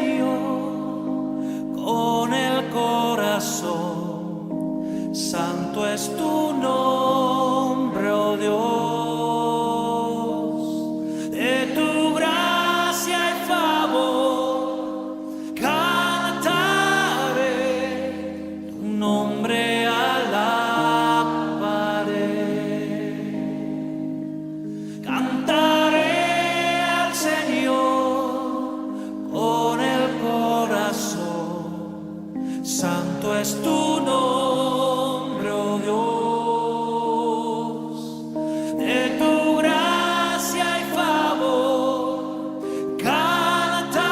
Señor con el corazón. Santo es tu nombre, oh Dios. De tu gracia y favor cantaré, tu nombre alabaré. Cantaré al Señor con el corazón. Santo es tu nombre, oh Dios. De tu gracia y favor cantaré,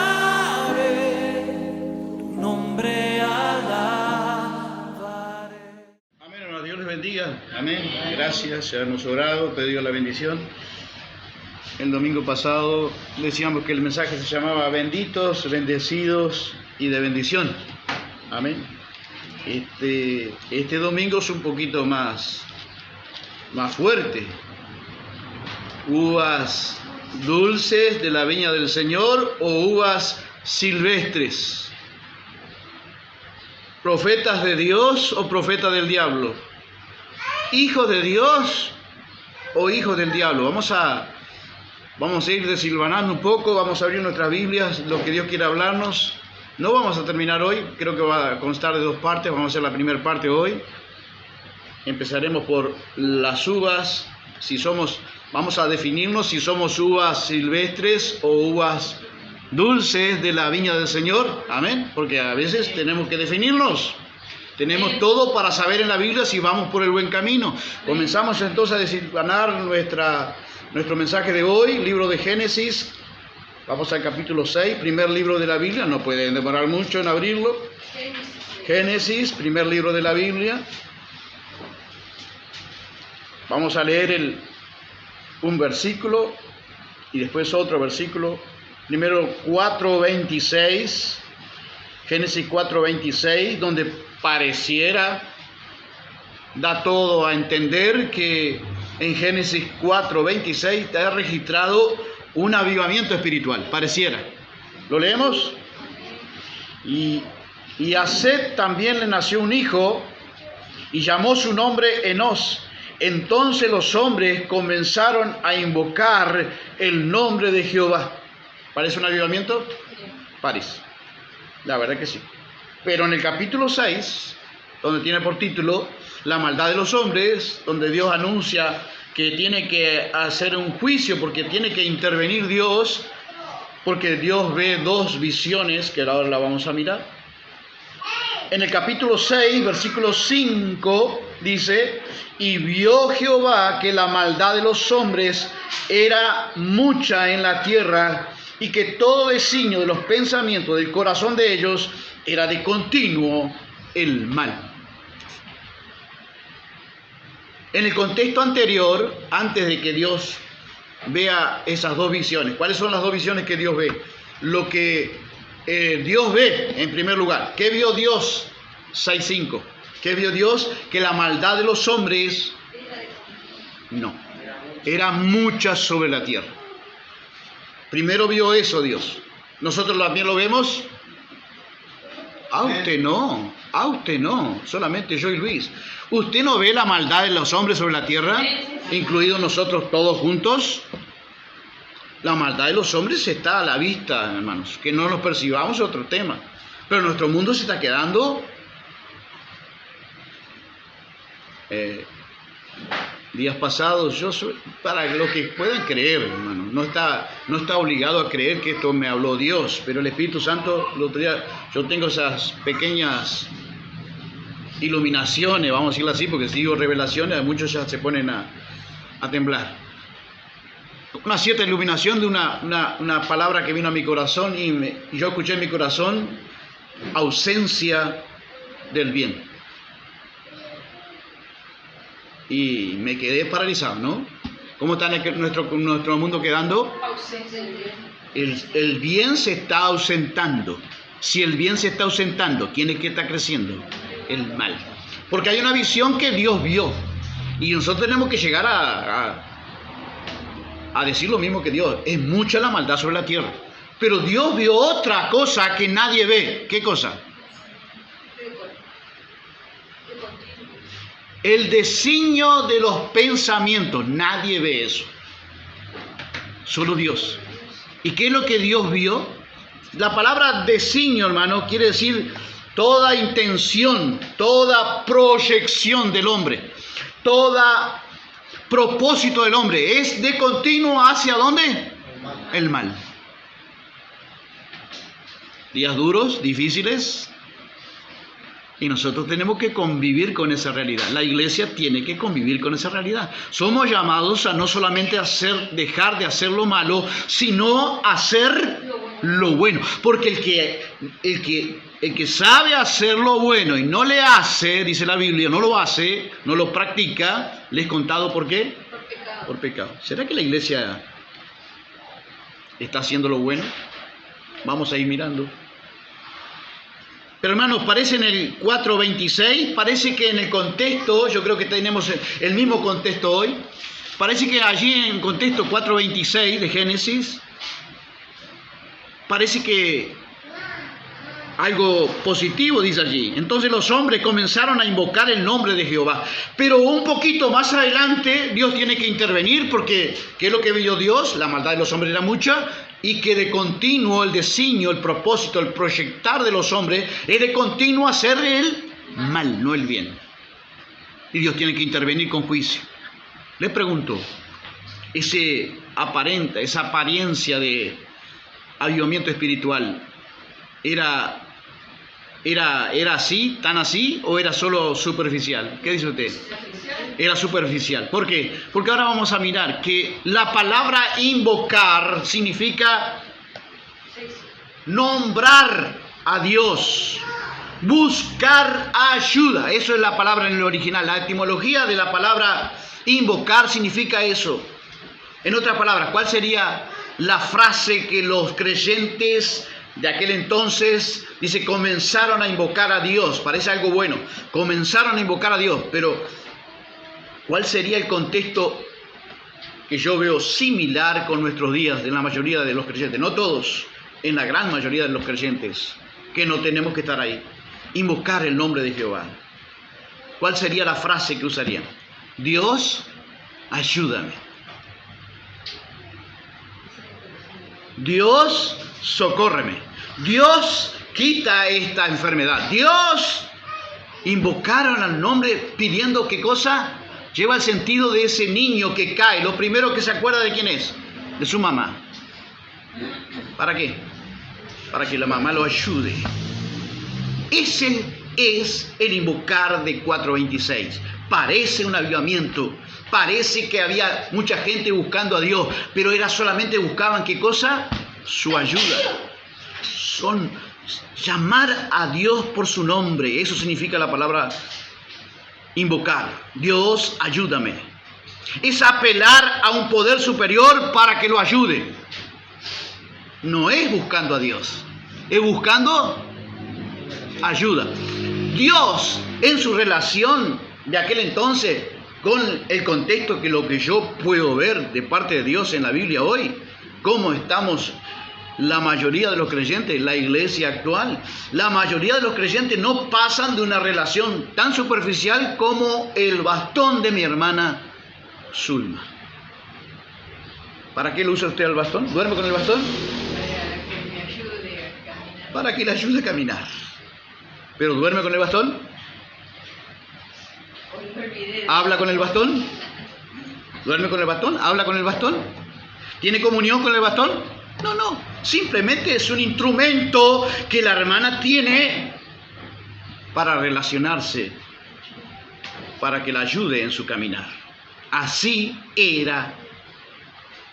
tu nombre alabaré. Amén, hermano. Dios les bendiga. Amén. Gracias. Ya hemos orado, pedido la bendición. El domingo pasado decíamos que el mensaje se llamaba benditos, bendecidos y de bendición. Amén. Este domingo es un poquito más fuerte. Uvas dulces de la viña del Señor o uvas silvestres. Profetas de Dios o profetas del diablo. Hijos de Dios o hijos del diablo. Vamos a ir desilvanando un poco, vamos a abrir nuestras Biblias, lo que Dios quiere hablarnos. No vamos a terminar hoy, creo que va a constar de dos partes, vamos a hacer la primera parte hoy. Empezaremos por las uvas, vamos a definirnos si somos uvas silvestres o uvas dulces de la viña del Señor, amén, porque a veces tenemos que definirnos. Tenemos todo para saber en la Biblia si vamos por el buen camino. Comenzamos entonces a desilvanar nuestro mensaje de hoy, libro de Génesis. Vamos al capítulo 6, primer libro de la Biblia. No pueden demorar mucho en abrirlo. Génesis, primer libro de la Biblia. Vamos a leer un versículo y después otro versículo. Primero 4:26. Génesis 4:26, donde pareciera, da todo a entender que en Génesis 4:26 está registrado un avivamiento espiritual, pareciera. ¿Lo leemos? Y a Set también le nació un hijo y llamó su nombre Enos. Entonces los hombres comenzaron a invocar el nombre de Jehová. ¿Parece un avivamiento? Parece. La verdad que sí. Pero en el capítulo 6, donde tiene por título La maldad de los hombres, donde Dios anuncia que tiene que hacer un juicio, porque tiene que intervenir Dios, porque Dios ve dos visiones, que ahora la vamos a mirar. En el capítulo 6, versículo 5, dice: y vio Jehová que la maldad de los hombres era mucha en la tierra, y que todo designio de los pensamientos del corazón de ellos era de continuo el mal. En el contexto anterior, antes de que Dios vea esas dos visiones, ¿cuáles son las dos visiones que Dios ve? Lo que Dios ve, en primer lugar. ¿Qué vio Dios? 6:5. ¿Qué vio Dios? Que la maldad de los hombres, no, era mucha sobre la tierra. Primero vio eso Dios. ¿Nosotros también lo vemos? A usted no, solamente yo y Luis. ¿Usted no ve la maldad de los hombres sobre la tierra, incluidos nosotros todos juntos? La maldad de los hombres está a la vista, hermanos. Que no nos percibamos es otro tema. Pero nuestro mundo se está quedando días pasados, para los que puedan creer, hermano, no está obligado a creer que esto me habló Dios, pero el Espíritu Santo, el otro día, yo tengo esas pequeñas iluminaciones, vamos a decirlo así, porque si digo revelaciones, muchos ya se ponen a temblar. Una cierta iluminación de una palabra que vino a mi corazón y yo escuché en mi corazón: ausencia del bien. Y me quedé paralizado, ¿no? ¿Cómo está nuestro mundo quedando? El bien se está ausentando. Si el bien se está ausentando, ¿quién es que está creciendo? El mal. Porque hay una visión que Dios vio. Y nosotros tenemos que llegar a decir lo mismo que Dios. Es mucha la maldad sobre la tierra. Pero Dios vio otra cosa que nadie ve. ¿Qué cosa? El designio de los pensamientos. Nadie ve eso. Solo Dios. ¿Y qué es lo que Dios vio? La palabra designio, hermano, quiere decir toda intención, toda proyección del hombre, toda propósito del hombre. Es de continuo hacia ¿dónde? El mal. Días duros, difíciles. Y nosotros tenemos que convivir con esa realidad. La iglesia tiene que convivir con esa realidad. Somos llamados a no solamente dejar de hacer lo malo, sino hacer lo bueno. Porque el que sabe hacer lo bueno y no le hace, dice la Biblia, no lo hace, no lo practica, le es contado ¿por qué? Por pecado. Por pecado. ¿Será que la iglesia está haciendo lo bueno? Vamos a ir mirando. Pero hermanos, parece en el 4.26, parece que en el contexto, yo creo que tenemos el mismo contexto hoy, parece que allí en el contexto 4.26 de Génesis, parece que algo positivo dice allí. Entonces los hombres comenzaron a invocar el nombre de Jehová. Pero un poquito más adelante Dios tiene que intervenir porque ¿qué es lo que vio Dios? La maldad de los hombres era mucha y que de continuo el designio, el propósito, el proyectar de los hombres es de continuo hacer el mal, no el bien. Y Dios tiene que intervenir con juicio. Le pregunto, esa apariencia de avivamiento espiritual, ¿era así, tan así, o era solo superficial? ¿Qué dice usted? Era superficial. ¿Por qué? Porque ahora vamos a mirar que la palabra invocar significa nombrar a Dios, buscar ayuda. Eso es la palabra en el original. La etimología de la palabra invocar significa eso. En otras palabras, ¿cuál sería la frase que los creyentes de aquel entonces, dice, comenzaron a invocar a Dios? Parece algo bueno. Comenzaron a invocar a Dios, pero ¿cuál sería el contexto que yo veo similar con nuestros días en la mayoría de los creyentes? No todos, en la gran mayoría de los creyentes, que no tenemos que estar ahí. Invocar el nombre de Jehová. ¿Cuál sería la frase que usarían? Dios, ayúdame. Dios, socórreme. Dios, quita esta enfermedad. Dios, invocaron al nombre pidiendo ¿qué cosa? Lleva el sentido de ese niño que cae. Lo primero que se acuerda de quién es, de su mamá. ¿Para qué? Para que la mamá lo ayude. Ese es el invocar de 4.26. Parece un avivamiento. Parece que había mucha gente buscando a Dios, pero era solamente buscaban ¿qué cosa? Su ayuda. Son llamar a Dios por su nombre. Eso significa la palabra invocar. Dios, ayúdame. Es apelar a un poder superior para que lo ayude. No es buscando a Dios, es buscando ayuda. Dios, en su relación de aquel entonces, con el contexto que lo que yo puedo ver de parte de Dios en la Biblia hoy, cómo estamos la mayoría de los creyentes, la iglesia actual, la mayoría de los creyentes no pasan de una relación tan superficial como el bastón de mi hermana Zulma. ¿Para qué lo usa usted el bastón? ¿Duerme con el bastón? Para que me ayude a caminar. Para que le ayude a caminar. ¿Pero duerme con el bastón? Hoy me olvidé. ¿Habla con el bastón? ¿Duerme con el bastón? ¿Habla con el bastón? ¿Tiene comunión con el bastón? No. Simplemente es un instrumento que la hermana tiene para relacionarse, para que la ayude en su caminar. Así era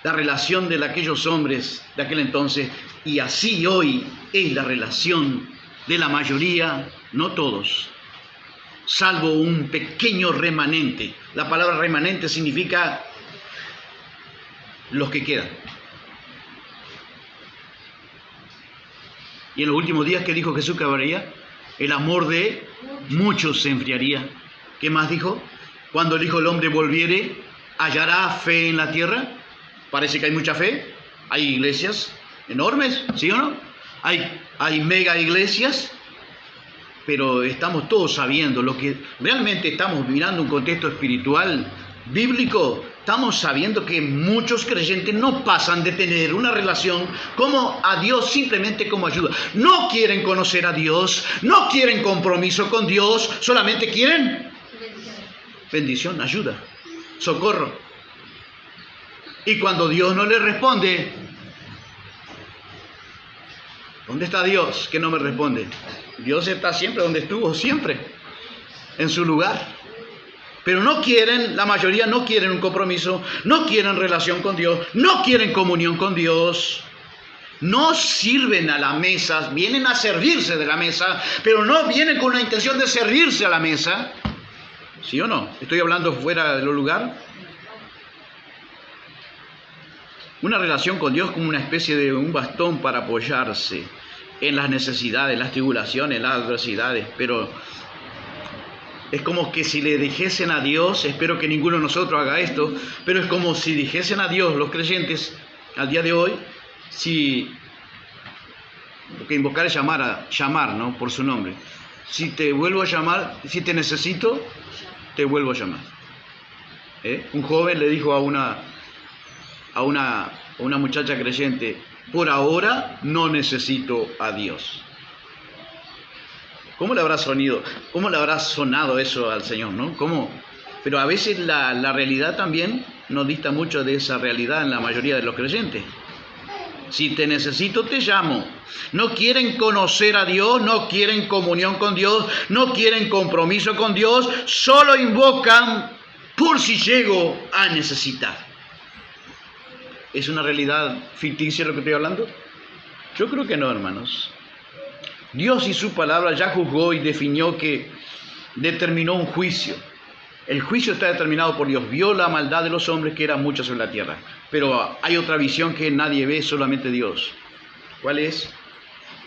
la relación de aquellos hombres de aquel entonces, y así hoy es la relación de la mayoría, no todos, salvo un pequeño remanente. La palabra remanente significa los que quedan. Y en los últimos días, ¿qué dijo Jesús que habría? El amor de muchos se enfriaría. ¿Qué más dijo? Cuando el Hijo del Hombre volviere, ¿hallará fe en la tierra? Parece que hay mucha fe. Hay iglesias, enormes, ¿sí o no? Hay mega iglesias, pero estamos todos sabiendo lo que realmente estamos mirando un contexto espiritual, bíblico. Estamos sabiendo que muchos creyentes no pasan de tener una relación como a Dios simplemente como ayuda. No quieren conocer a Dios, no quieren compromiso con Dios, solamente quieren bendición, ayuda, socorro. Y cuando Dios no les responde, ¿dónde está Dios que no me responde? Dios está siempre donde estuvo, siempre, en su lugar. Pero no quieren, la mayoría no quieren un compromiso, no quieren relación con Dios, no quieren comunión con Dios. No sirven a la mesa, vienen a servirse de la mesa, pero no vienen con la intención de servirse a la mesa. ¿Sí o no? ¿Estoy hablando fuera del lugar? Una relación con Dios como una especie de un bastón para apoyarse en las necesidades, las tribulaciones, las adversidades, pero es como que si le dijesen a Dios, espero que ninguno de nosotros haga esto, pero es como si dijesen a Dios los creyentes al día de hoy, porque invocar es llamar, ¿no? Por su nombre. Si te vuelvo a llamar, si te necesito, te vuelvo a llamar. Un joven le dijo a una muchacha creyente, por ahora no necesito a Dios. ¿Cómo le habrá sonado eso al Señor, no? ¿Cómo? Pero a veces la realidad también nos dista mucho de esa realidad en la mayoría de los creyentes. Si te necesito, te llamo. No quieren conocer a Dios, no quieren comunión con Dios, no quieren compromiso con Dios, solo invocan por si llego a necesitar. ¿Es una realidad ficticia lo que estoy hablando? Yo creo que no, hermanos. Dios y su palabra ya juzgó y definió que determinó un juicio. El juicio está determinado por Dios. Vio la maldad de los hombres, que eran muchos sobre la tierra. Pero hay otra visión que nadie ve, solamente Dios. ¿Cuál es?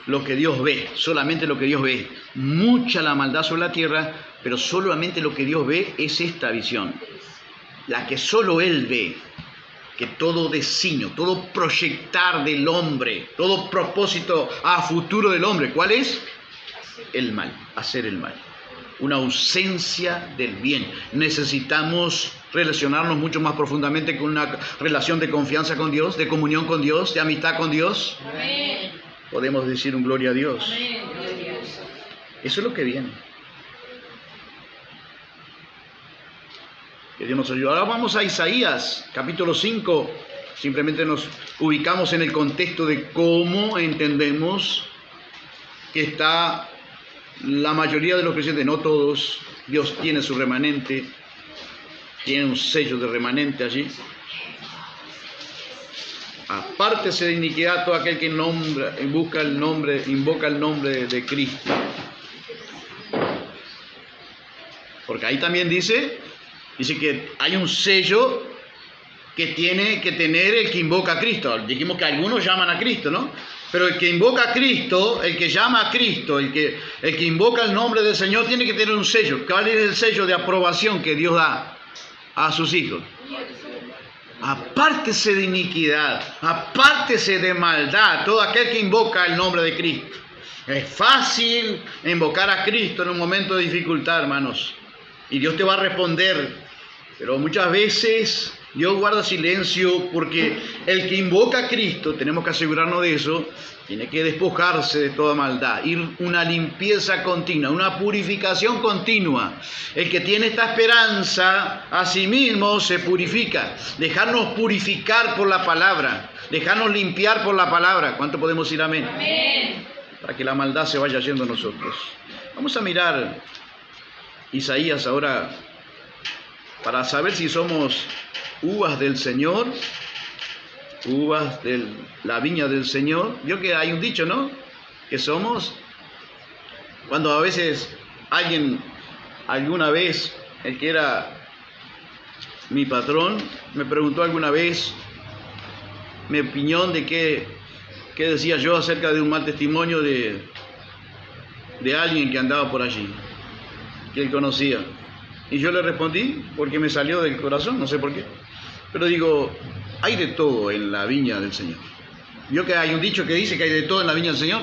Lo que Dios ve, solamente lo que Dios ve. Mucha la maldad sobre la tierra, pero solamente lo que Dios ve es esta visión. La que solo Él ve. Que todo designio, todo proyectar del hombre, todo propósito a futuro del hombre, ¿cuál es? El mal, hacer el mal. Una ausencia del bien. Necesitamos relacionarnos mucho más profundamente con una relación de confianza con Dios, de comunión con Dios, de amistad con Dios. Amén. Podemos decir un gloria a Dios. Amén. Eso es lo que viene. Que Dios nos ayude. Ahora vamos a Isaías, capítulo 5. Simplemente nos ubicamos en el contexto de cómo entendemos que está la mayoría de los creyentes, no todos. Dios tiene su remanente, tiene un sello de remanente allí. Apártese de iniquidad todo aquel que invoca el nombre de Cristo. Porque ahí también dice que hay un sello que tiene que tener el que invoca a Cristo. Dijimos que algunos llaman a Cristo, ¿no? Pero el que invoca a Cristo, el que llama a Cristo, el que invoca el nombre del Señor, tiene que tener un sello. ¿Cuál es el sello de aprobación que Dios da a sus hijos? Apártese de iniquidad, apártese de maldad, todo aquel que invoca el nombre de Cristo. Es fácil invocar a Cristo en un momento de dificultad, hermanos. Y Dios te va a responder. Pero muchas veces Dios guarda silencio porque el que invoca a Cristo, tenemos que asegurarnos de eso, tiene que despojarse de toda maldad, ir una limpieza continua, una purificación continua. El que tiene esta esperanza a sí mismo se purifica. Dejarnos purificar por la palabra, dejarnos limpiar por la palabra. ¿Cuánto podemos decir amén? Amén. Para que la maldad se vaya yendo a nosotros. Vamos a mirar Isaías ahora para saber si somos uvas del Señor, uvas de la viña del Señor. Vio que hay un dicho, ¿no? Que somos, cuando a veces alguna vez, el que era mi patrón, me preguntó alguna vez mi opinión de qué decía yo acerca de un mal testimonio de alguien que andaba por allí, que él conocía. Y yo le respondí porque me salió del corazón, no sé por qué. Pero digo, hay de todo en la viña del Señor. ¿Vio que hay un dicho que dice que hay de todo en la viña del Señor?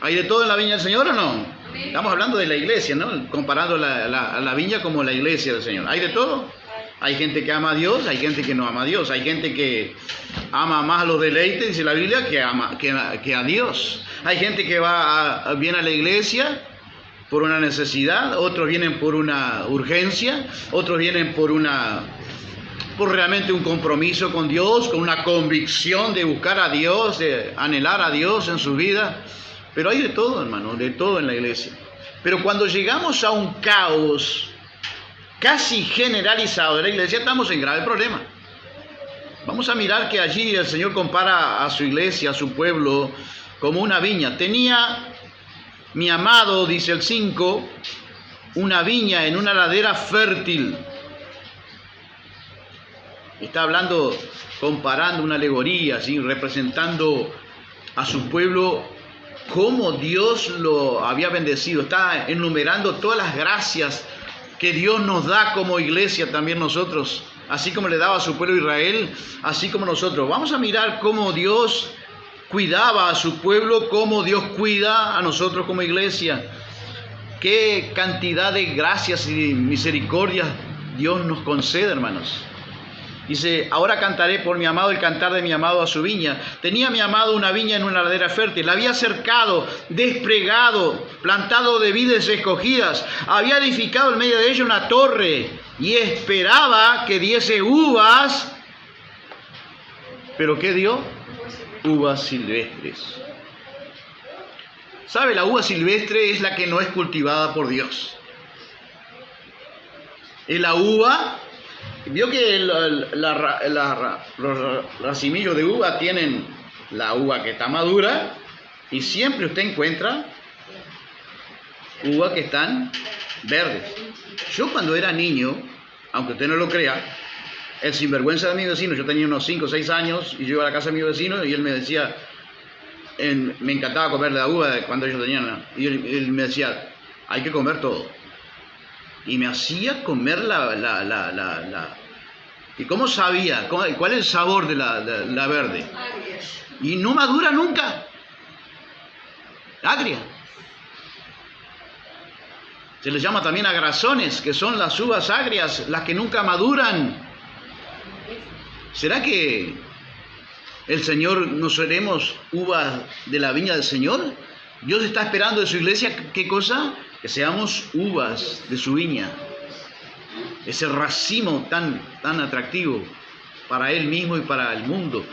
¿Hay de todo en la viña del Señor o no? Estamos hablando de la iglesia, ¿no? Comparando la viña como la iglesia del Señor. ¿Hay de todo? Hay gente que ama a Dios, hay gente que no ama a Dios. Hay gente que ama más a los deleites, dice la Biblia, que a Dios. Hay gente que viene a la iglesia por una necesidad, otros vienen por una urgencia, otros vienen por realmente un compromiso con Dios, con una convicción de buscar a Dios, de anhelar a Dios en su vida. Pero hay de todo, hermano, de todo en la iglesia. Pero cuando llegamos a un caos casi generalizado de la iglesia, estamos en grave problema. Vamos a mirar que allí el Señor compara a su iglesia, a su pueblo, como una viña. Tenía mi amado, dice el 5, una viña en una ladera fértil. Está hablando, comparando una alegoría, ¿sí? Representando a su pueblo cómo Dios lo había bendecido. Está enumerando todas las gracias que Dios nos da como iglesia también nosotros, así como le daba a su pueblo Israel, así como nosotros. Vamos a mirar cómo Dios cuidaba a su pueblo, cómo Dios cuida a nosotros como iglesia. Qué cantidad de gracias y misericordias Dios nos concede, hermanos. Dice, ahora cantaré por mi amado el cantar de mi amado a su viña. Tenía mi amado una viña en una ladera fértil. La había cercado, despregado, plantado de vides escogidas. Había edificado en medio de ella una torre y esperaba que diese uvas. ¿Pero qué dio? Uvas silvestres. ¿Sabe? La uva silvestre es la que no es cultivada por Dios. Es la uva. Vio que los racimillos de uva tienen la uva que está madura y siempre usted encuentra uvas que están verdes. Yo cuando era niño, aunque usted no lo crea, el sinvergüenza de mi vecino, yo tenía unos 5 o 6 años y yo iba a la casa de mi vecino y él me decía, me encantaba comer la uva cuando ellos tenían, y él me decía, hay que comer todo. Y me hacía comer ¿Y cómo sabía? ¿Cuál es el sabor de la verde? Y no madura nunca. Agria. Se les llama también agrazones, que son las uvas agrias, las que nunca maduran. ¿Será que el Señor nos seremos uvas de la viña del Señor? Dios está esperando de su iglesia, ¿qué cosa? Que seamos uvas de su viña. Ese racimo tan atractivo para Él mismo y para el mundo.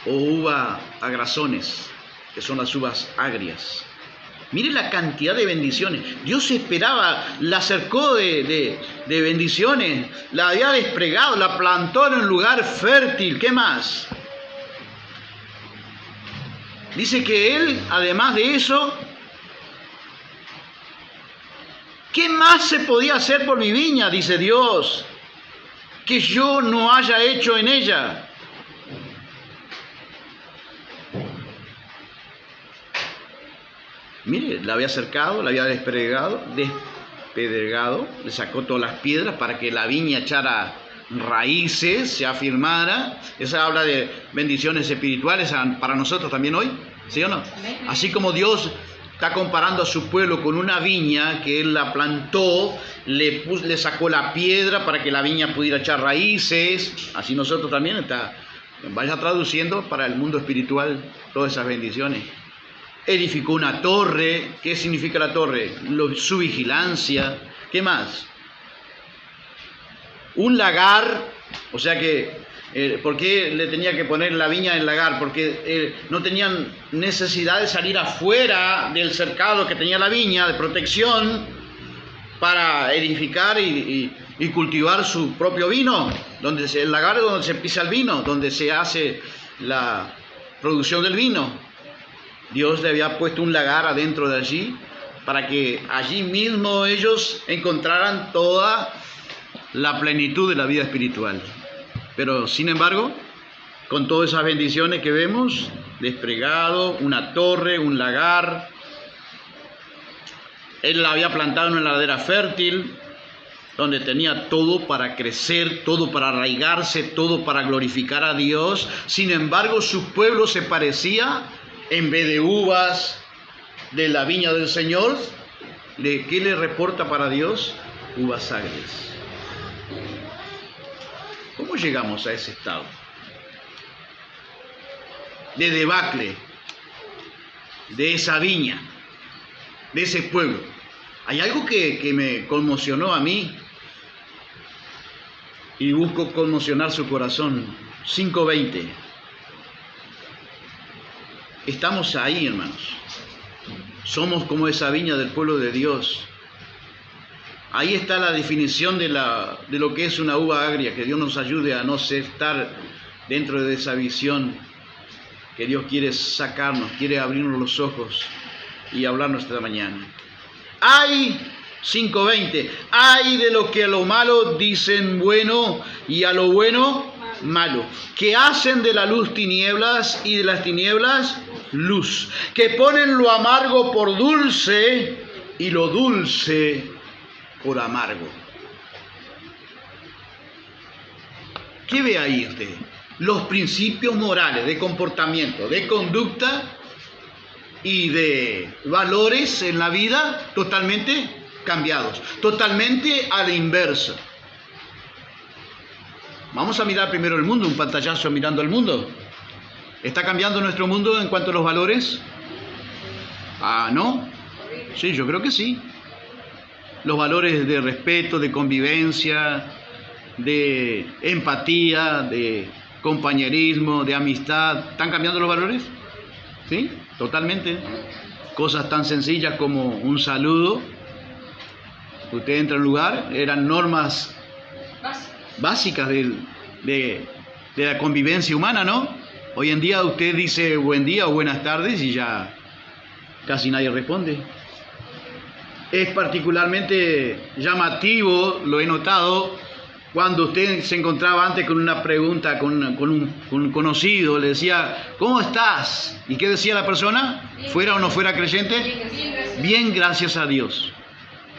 O uva agrazones, que son las uvas agrias. Mire la cantidad de bendiciones. Dios esperaba, la cercó de bendiciones, la había desplegado, la plantó en un lugar fértil. ¿Qué más? Dice que Él, además de eso, ¿qué más se podía hacer por mi viña? Dice Dios, que yo no haya hecho en ella. Mire, la había cercado, la había despedregado, le sacó todas las piedras para que la viña echara raíces, se afirmara. Esa habla de bendiciones espirituales para nosotros también hoy, ¿sí o no? Así como Dios está comparando a su pueblo con una viña que Él la plantó, le sacó la piedra para que la viña pudiera echar raíces. Así nosotros también vaya traduciendo para el mundo espiritual todas esas bendiciones. Edificó una torre. ¿Qué significa la torre? Su vigilancia. ¿Qué más? Un lagar. O sea que, ¿por qué le tenía que poner la viña en lagar? Porque no tenían necesidad de salir afuera del cercado que tenía la viña, de protección, para edificar y cultivar su propio vino. El lagar es donde se pisa el vino, donde se hace la producción del vino. Dios le había puesto un lagar adentro de allí para que allí mismo ellos encontraran toda la plenitud de la vida espiritual. Pero sin embargo, con todas esas bendiciones que vemos, desplegado, una torre, un lagar, Él la había plantado en una ladera fértil, donde tenía todo para crecer, todo para arraigarse, todo para glorificar a Dios. Sin embargo, su pueblo se parecía, en vez de uvas de la viña del Señor, ¿qué le reporta para Dios? Uvas agrias. ¿Cómo llegamos a ese estado de debacle de esa viña, de ese pueblo? Hay algo que me conmocionó a mí y busco conmocionar su corazón. 5:20. Estamos ahí, hermanos. Somos como esa viña del pueblo de Dios. Ahí está la definición de lo que es una uva agria. Que Dios nos ayude a no estar dentro de esa visión que Dios quiere sacarnos, quiere abrirnos los ojos y hablarnos esta mañana. Hay, 5:20, hay de lo que a lo malo dicen bueno y a lo bueno malo, que hacen de la luz tinieblas y de las tinieblas luz, que ponen lo amargo por dulce y lo dulce por amargo. ¿Qué ve ahí usted? Los principios morales de comportamiento, de conducta y de valores en la vida totalmente cambiados, totalmente a la inversa. Vamos a mirar primero el mundo, un pantallazo mirando el mundo. ¿Está cambiando nuestro mundo en cuanto a los valores? Ah, ¿no? Sí, yo creo que sí. Los valores de respeto, de convivencia, de empatía, de compañerismo, de amistad. ¿Están cambiando los valores? Sí, totalmente. Cosas tan sencillas como un saludo. Usted entra a un lugar, eran normas básicas de la convivencia humana, ¿no? Hoy en día usted dice buen día o buenas tardes y ya casi nadie responde. Es particularmente llamativo, lo he notado, cuando usted se encontraba antes con una pregunta con un conocido, le decía, ¿cómo estás? ¿Y qué decía la persona? ¿Fuera o no fuera creyente? Bien, gracias a Dios.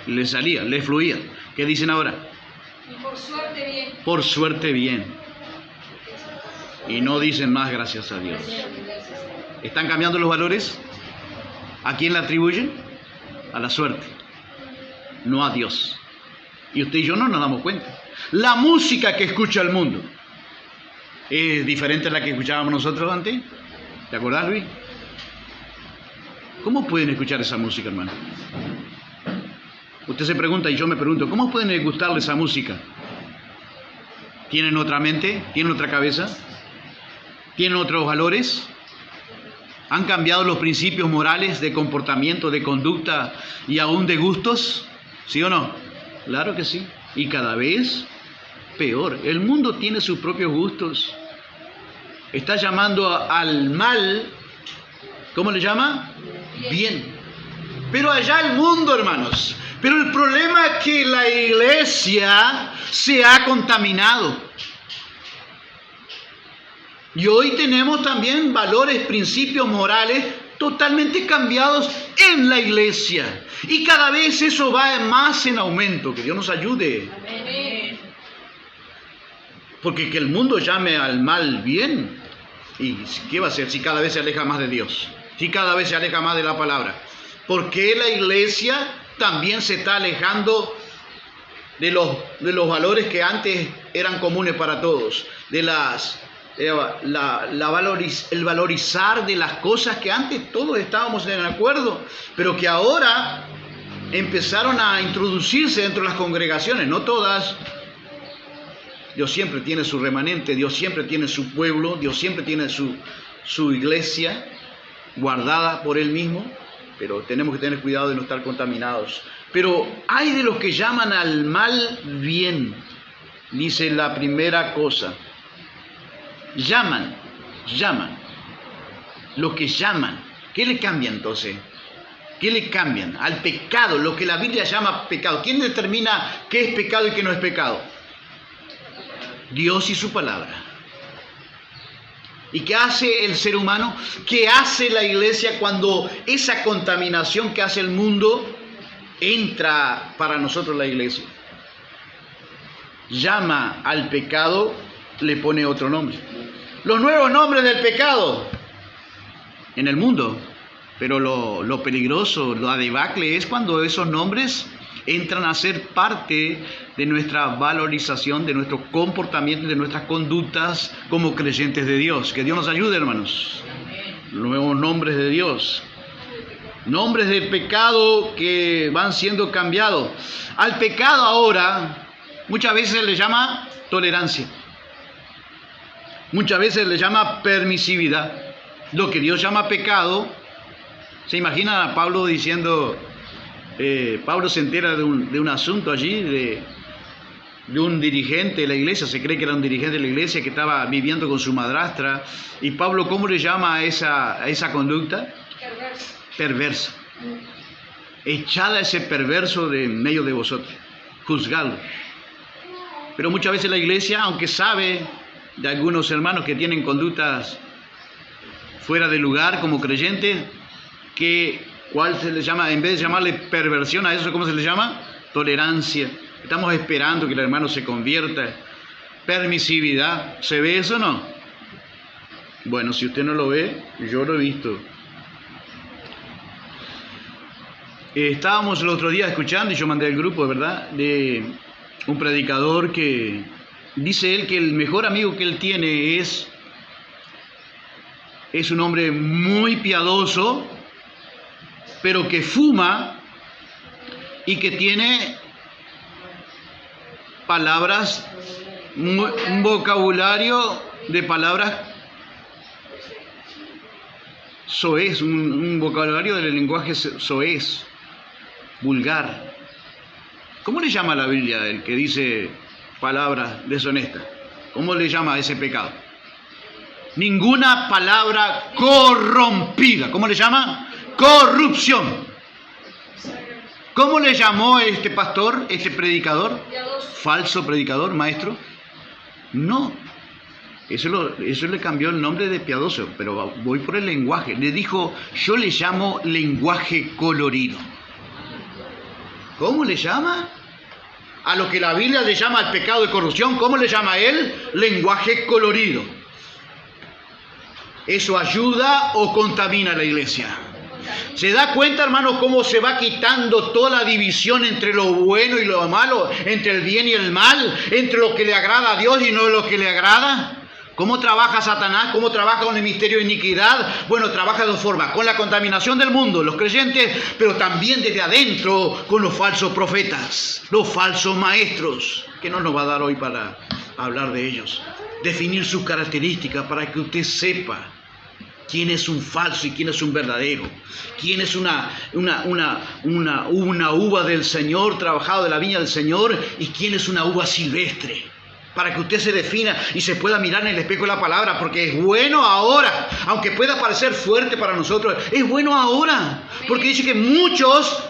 Le salía, le fluía. ¿Qué dicen ahora? Por suerte bien. Por suerte bien. Y no dicen más gracias a Dios. ¿Están cambiando los valores? ¿A quién le atribuyen? A la suerte, no a Dios. Y usted y yo no nos damos cuenta. La música que escucha el mundo es diferente a la que escuchábamos nosotros antes. ¿Te acordás, Luis? ¿Cómo pueden escuchar esa música, hermano? Usted se pregunta y yo me pregunto, ¿cómo pueden gustarle esa música? ¿Tienen otra mente? ¿Tienen otra cabeza? ¿Tienen otros valores? ¿Han cambiado los principios morales de comportamiento, de conducta y aún de gustos? ¿Sí o no? Claro que sí. Y cada vez peor. El mundo tiene sus propios gustos. Está llamando al mal, ¿cómo le llama? Bien. Pero allá el mundo, hermanos. Pero el problema es que la iglesia se ha contaminado. Y hoy tenemos también valores, principios morales totalmente cambiados en la iglesia. Y cada vez eso va más en aumento. Que Dios nos ayude. Amén. Porque que el mundo llame al mal bien. ¿Y qué va a hacer si cada vez se aleja más de Dios? Si cada vez se aleja más de la palabra. Porque la iglesia también se está alejando de los valores que antes eran comunes para todos. De el valorizar de las cosas que antes todos estábamos en acuerdo, pero que ahora empezaron a introducirse dentro de las congregaciones, no todas. Dios siempre tiene su remanente, Dios siempre tiene su pueblo, Dios siempre tiene su iglesia guardada por Él mismo, pero tenemos que tener cuidado de no estar contaminados. Pero hay de los que llaman al mal bien, dice la primera cosa. Llaman. Los que llaman. ¿Qué le cambian entonces? ¿Qué le cambian? Al pecado, lo que la Biblia llama pecado. ¿Quién determina qué es pecado y qué no es pecado? Dios y su palabra. ¿Y qué hace el ser humano? ¿Qué hace la iglesia cuando esa contaminación que hace el mundo entra para nosotros la iglesia? llama al pecado, le pone otro nombre. Los nuevos nombres del pecado en el mundo. Pero lo peligroso, la debacle es cuando esos nombres entran a ser parte de nuestra valorización, de nuestro comportamiento, de nuestras conductas como creyentes de Dios. Que Dios nos ayude, hermanos. Nuevos nombres de Dios. Nombres del pecado que van siendo cambiados. Al pecado ahora muchas veces se le llama tolerancia. Muchas veces le llama permisividad. Lo que Dios llama pecado. ¿Se imagina a Pablo diciendo, Pablo se entera de un asunto allí, de un dirigente de la iglesia, se cree que era un dirigente de la iglesia que estaba viviendo con su madrastra, y Pablo, ¿cómo le llama a esa conducta? Perversa. Echad a ese perverso de en medio de vosotros, juzgadlo. Pero muchas veces la iglesia, aunque sabe de algunos hermanos que tienen conductas fuera de lugar como creyentes, ¿cuál se le llama? En vez de llamarle perversión a eso, ¿cómo se le llama? Tolerancia. Estamos esperando que el hermano se convierta. Permisividad. ¿Se ve eso o no? Bueno, si usted no lo ve, yo lo he visto. Estábamos el otro día escuchando, y yo mandé al grupo, ¿verdad?, de un predicador que dice él que el mejor amigo que él tiene es un hombre muy piadoso, pero que fuma y que tiene palabras, un vocabulario de palabras soez, un vocabulario del lenguaje soez, vulgar. ¿Cómo le llama la Biblia el que dice palabras deshonestas? ¿Cómo le llama a ese pecado? Ninguna palabra corrompida. ¿Cómo le llama? Corrupción. ¿Cómo le llamó este pastor, este predicador? Falso predicador, maestro. No, eso le cambió el nombre de piadoso, pero voy por el lenguaje. Le dijo, yo le llamo lenguaje colorido. ¿Cómo le llama? A lo que la Biblia le llama al pecado de corrupción, ¿cómo le llama él? Lenguaje colorido. ¿Eso ayuda o contamina a la iglesia? ¿Se da cuenta, hermano, cómo se va quitando toda la división entre lo bueno y lo malo, entre el bien y el mal, entre lo que le agrada a Dios y no lo que le agrada? ¿Cómo trabaja Satanás? ¿Cómo trabaja con el misterio de iniquidad? Bueno, trabaja de dos formas, con la contaminación del mundo, los creyentes, pero también desde adentro con los falsos profetas, los falsos maestros, que no nos va a dar hoy para hablar de ellos. Definir sus características para que usted sepa quién es un falso y quién es un verdadero, quién es una uva del Señor, trabajado de la viña del Señor, y quién es una uva silvestre, para que usted se defina y se pueda mirar en el espejo de la palabra, porque es bueno ahora, aunque pueda parecer fuerte para nosotros, es bueno ahora, porque dice que muchos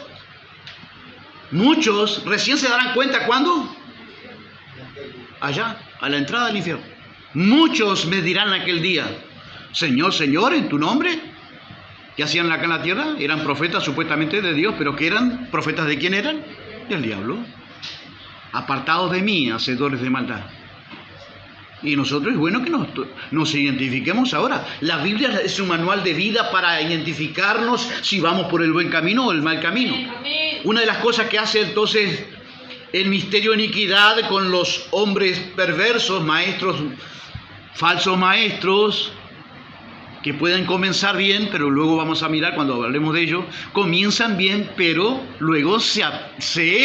recién se darán cuenta, ¿cuándo? Allá, a la entrada del infierno. Muchos me dirán aquel día, Señor, Señor, en tu nombre. ¿Qué hacían acá en la tierra? Eran profetas supuestamente de Dios, pero ¿qué eran? ¿Profetas de quién eran? Del diablo. Apartados de mí, hacedores de maldad. Y nosotros es bueno que nos identifiquemos ahora. La Biblia es un manual de vida para identificarnos si vamos por el buen camino o el mal camino. Una de las cosas que hace entonces el misterio de iniquidad con los hombres perversos, maestros, falsos maestros, que pueden comenzar bien, pero luego vamos a mirar cuando hablemos de ello, comienzan bien, pero luego se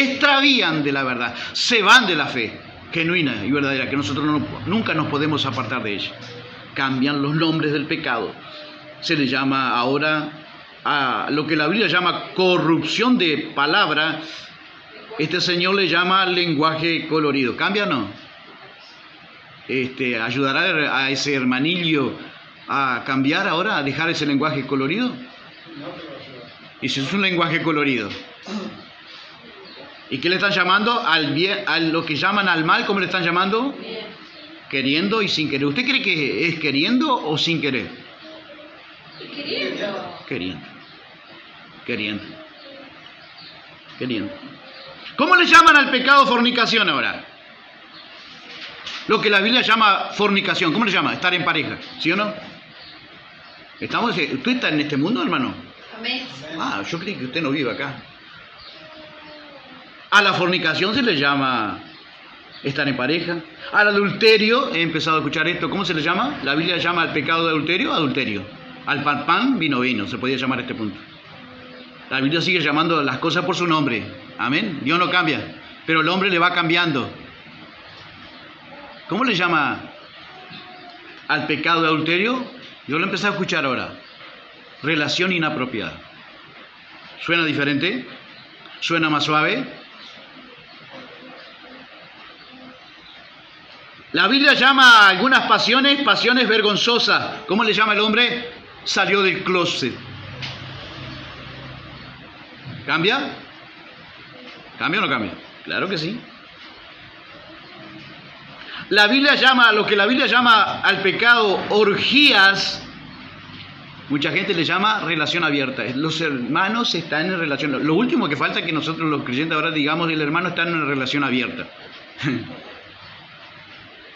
extravían de la verdad, se van de la fe genuina y verdadera, que nosotros nunca nos podemos apartar de ella. Cambian los nombres del pecado. Se le llama ahora a lo que la Biblia llama corrupción de palabra, este señor le llama lenguaje colorido. ¿Cambia o no? ¿Ayudará a ese hermanillo a cambiar ahora, a dejar ese lenguaje colorido? Y si es un lenguaje colorido, ¿y qué le están llamando? Al bien, a lo que llaman al mal, ¿cómo le están llamando? Bien. Queriendo y sin querer. ¿Usted cree que es queriendo o sin querer? Queriendo. ¿Cómo le llaman al pecado fornicación ahora? Lo que la Biblia llama fornicación, ¿cómo le llama? Estar en pareja, ¿sí o no? ¿Usted está en este mundo, hermano? Amén. Ah, yo creí que usted no vive acá. A la fornicación se le llama estar en pareja. Al adulterio, he empezado a escuchar esto, ¿cómo se le llama? La Biblia llama al pecado de adulterio, adulterio. Al pan, vino, se podía llamar a este punto. La Biblia sigue llamando las cosas por su nombre. Amén. Dios no cambia, pero el hombre le va cambiando. ¿Cómo le llama al pecado de adulterio? Yo lo empecé a escuchar ahora. Relación inapropiada. ¿Suena diferente? ¿Suena más suave? La Biblia llama a algunas pasiones vergonzosas. ¿Cómo le llama el hombre? Salió del closet. ¿Cambia? ¿Cambia o no cambia? Claro que sí. La Biblia llama, lo que la Biblia llama al pecado orgías, mucha gente le llama relación abierta. Los hermanos están en relación. Lo último que falta es que nosotros los creyentes ahora digamos el hermano está en una relación abierta.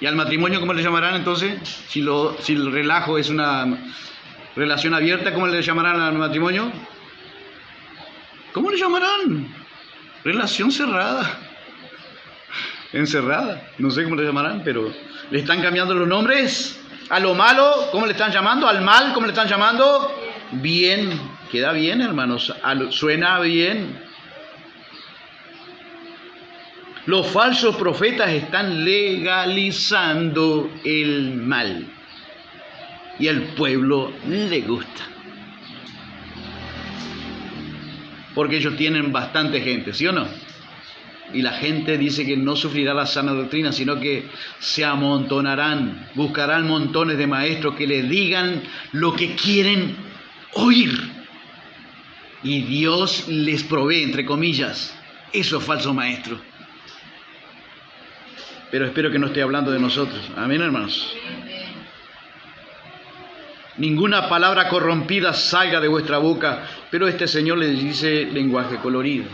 ¿Y al matrimonio cómo le llamarán entonces? Si el relajo es una relación abierta, ¿cómo le llamarán al matrimonio? ¿Cómo le llamarán? Relación cerrada. Encerrada. No sé cómo le llamarán, pero le están cambiando los nombres. A lo malo, ¿cómo le están llamando? Al mal, ¿cómo le están llamando? Bien. Queda bien, hermanos. Suena bien. Los falsos profetas están legalizando el mal. Y al pueblo le gusta. Porque ellos tienen bastante gente, ¿sí o no? Y la gente dice que no sufrirá la sana doctrina, sino que se amontonarán, buscarán montones de maestros que les digan lo que quieren oír. Y Dios les provee, entre comillas, esos falsos maestros. Pero espero que no esté hablando de nosotros. Amén, hermanos. Ninguna palabra corrompida salga de vuestra boca, pero este Señor les dice lenguaje colorido.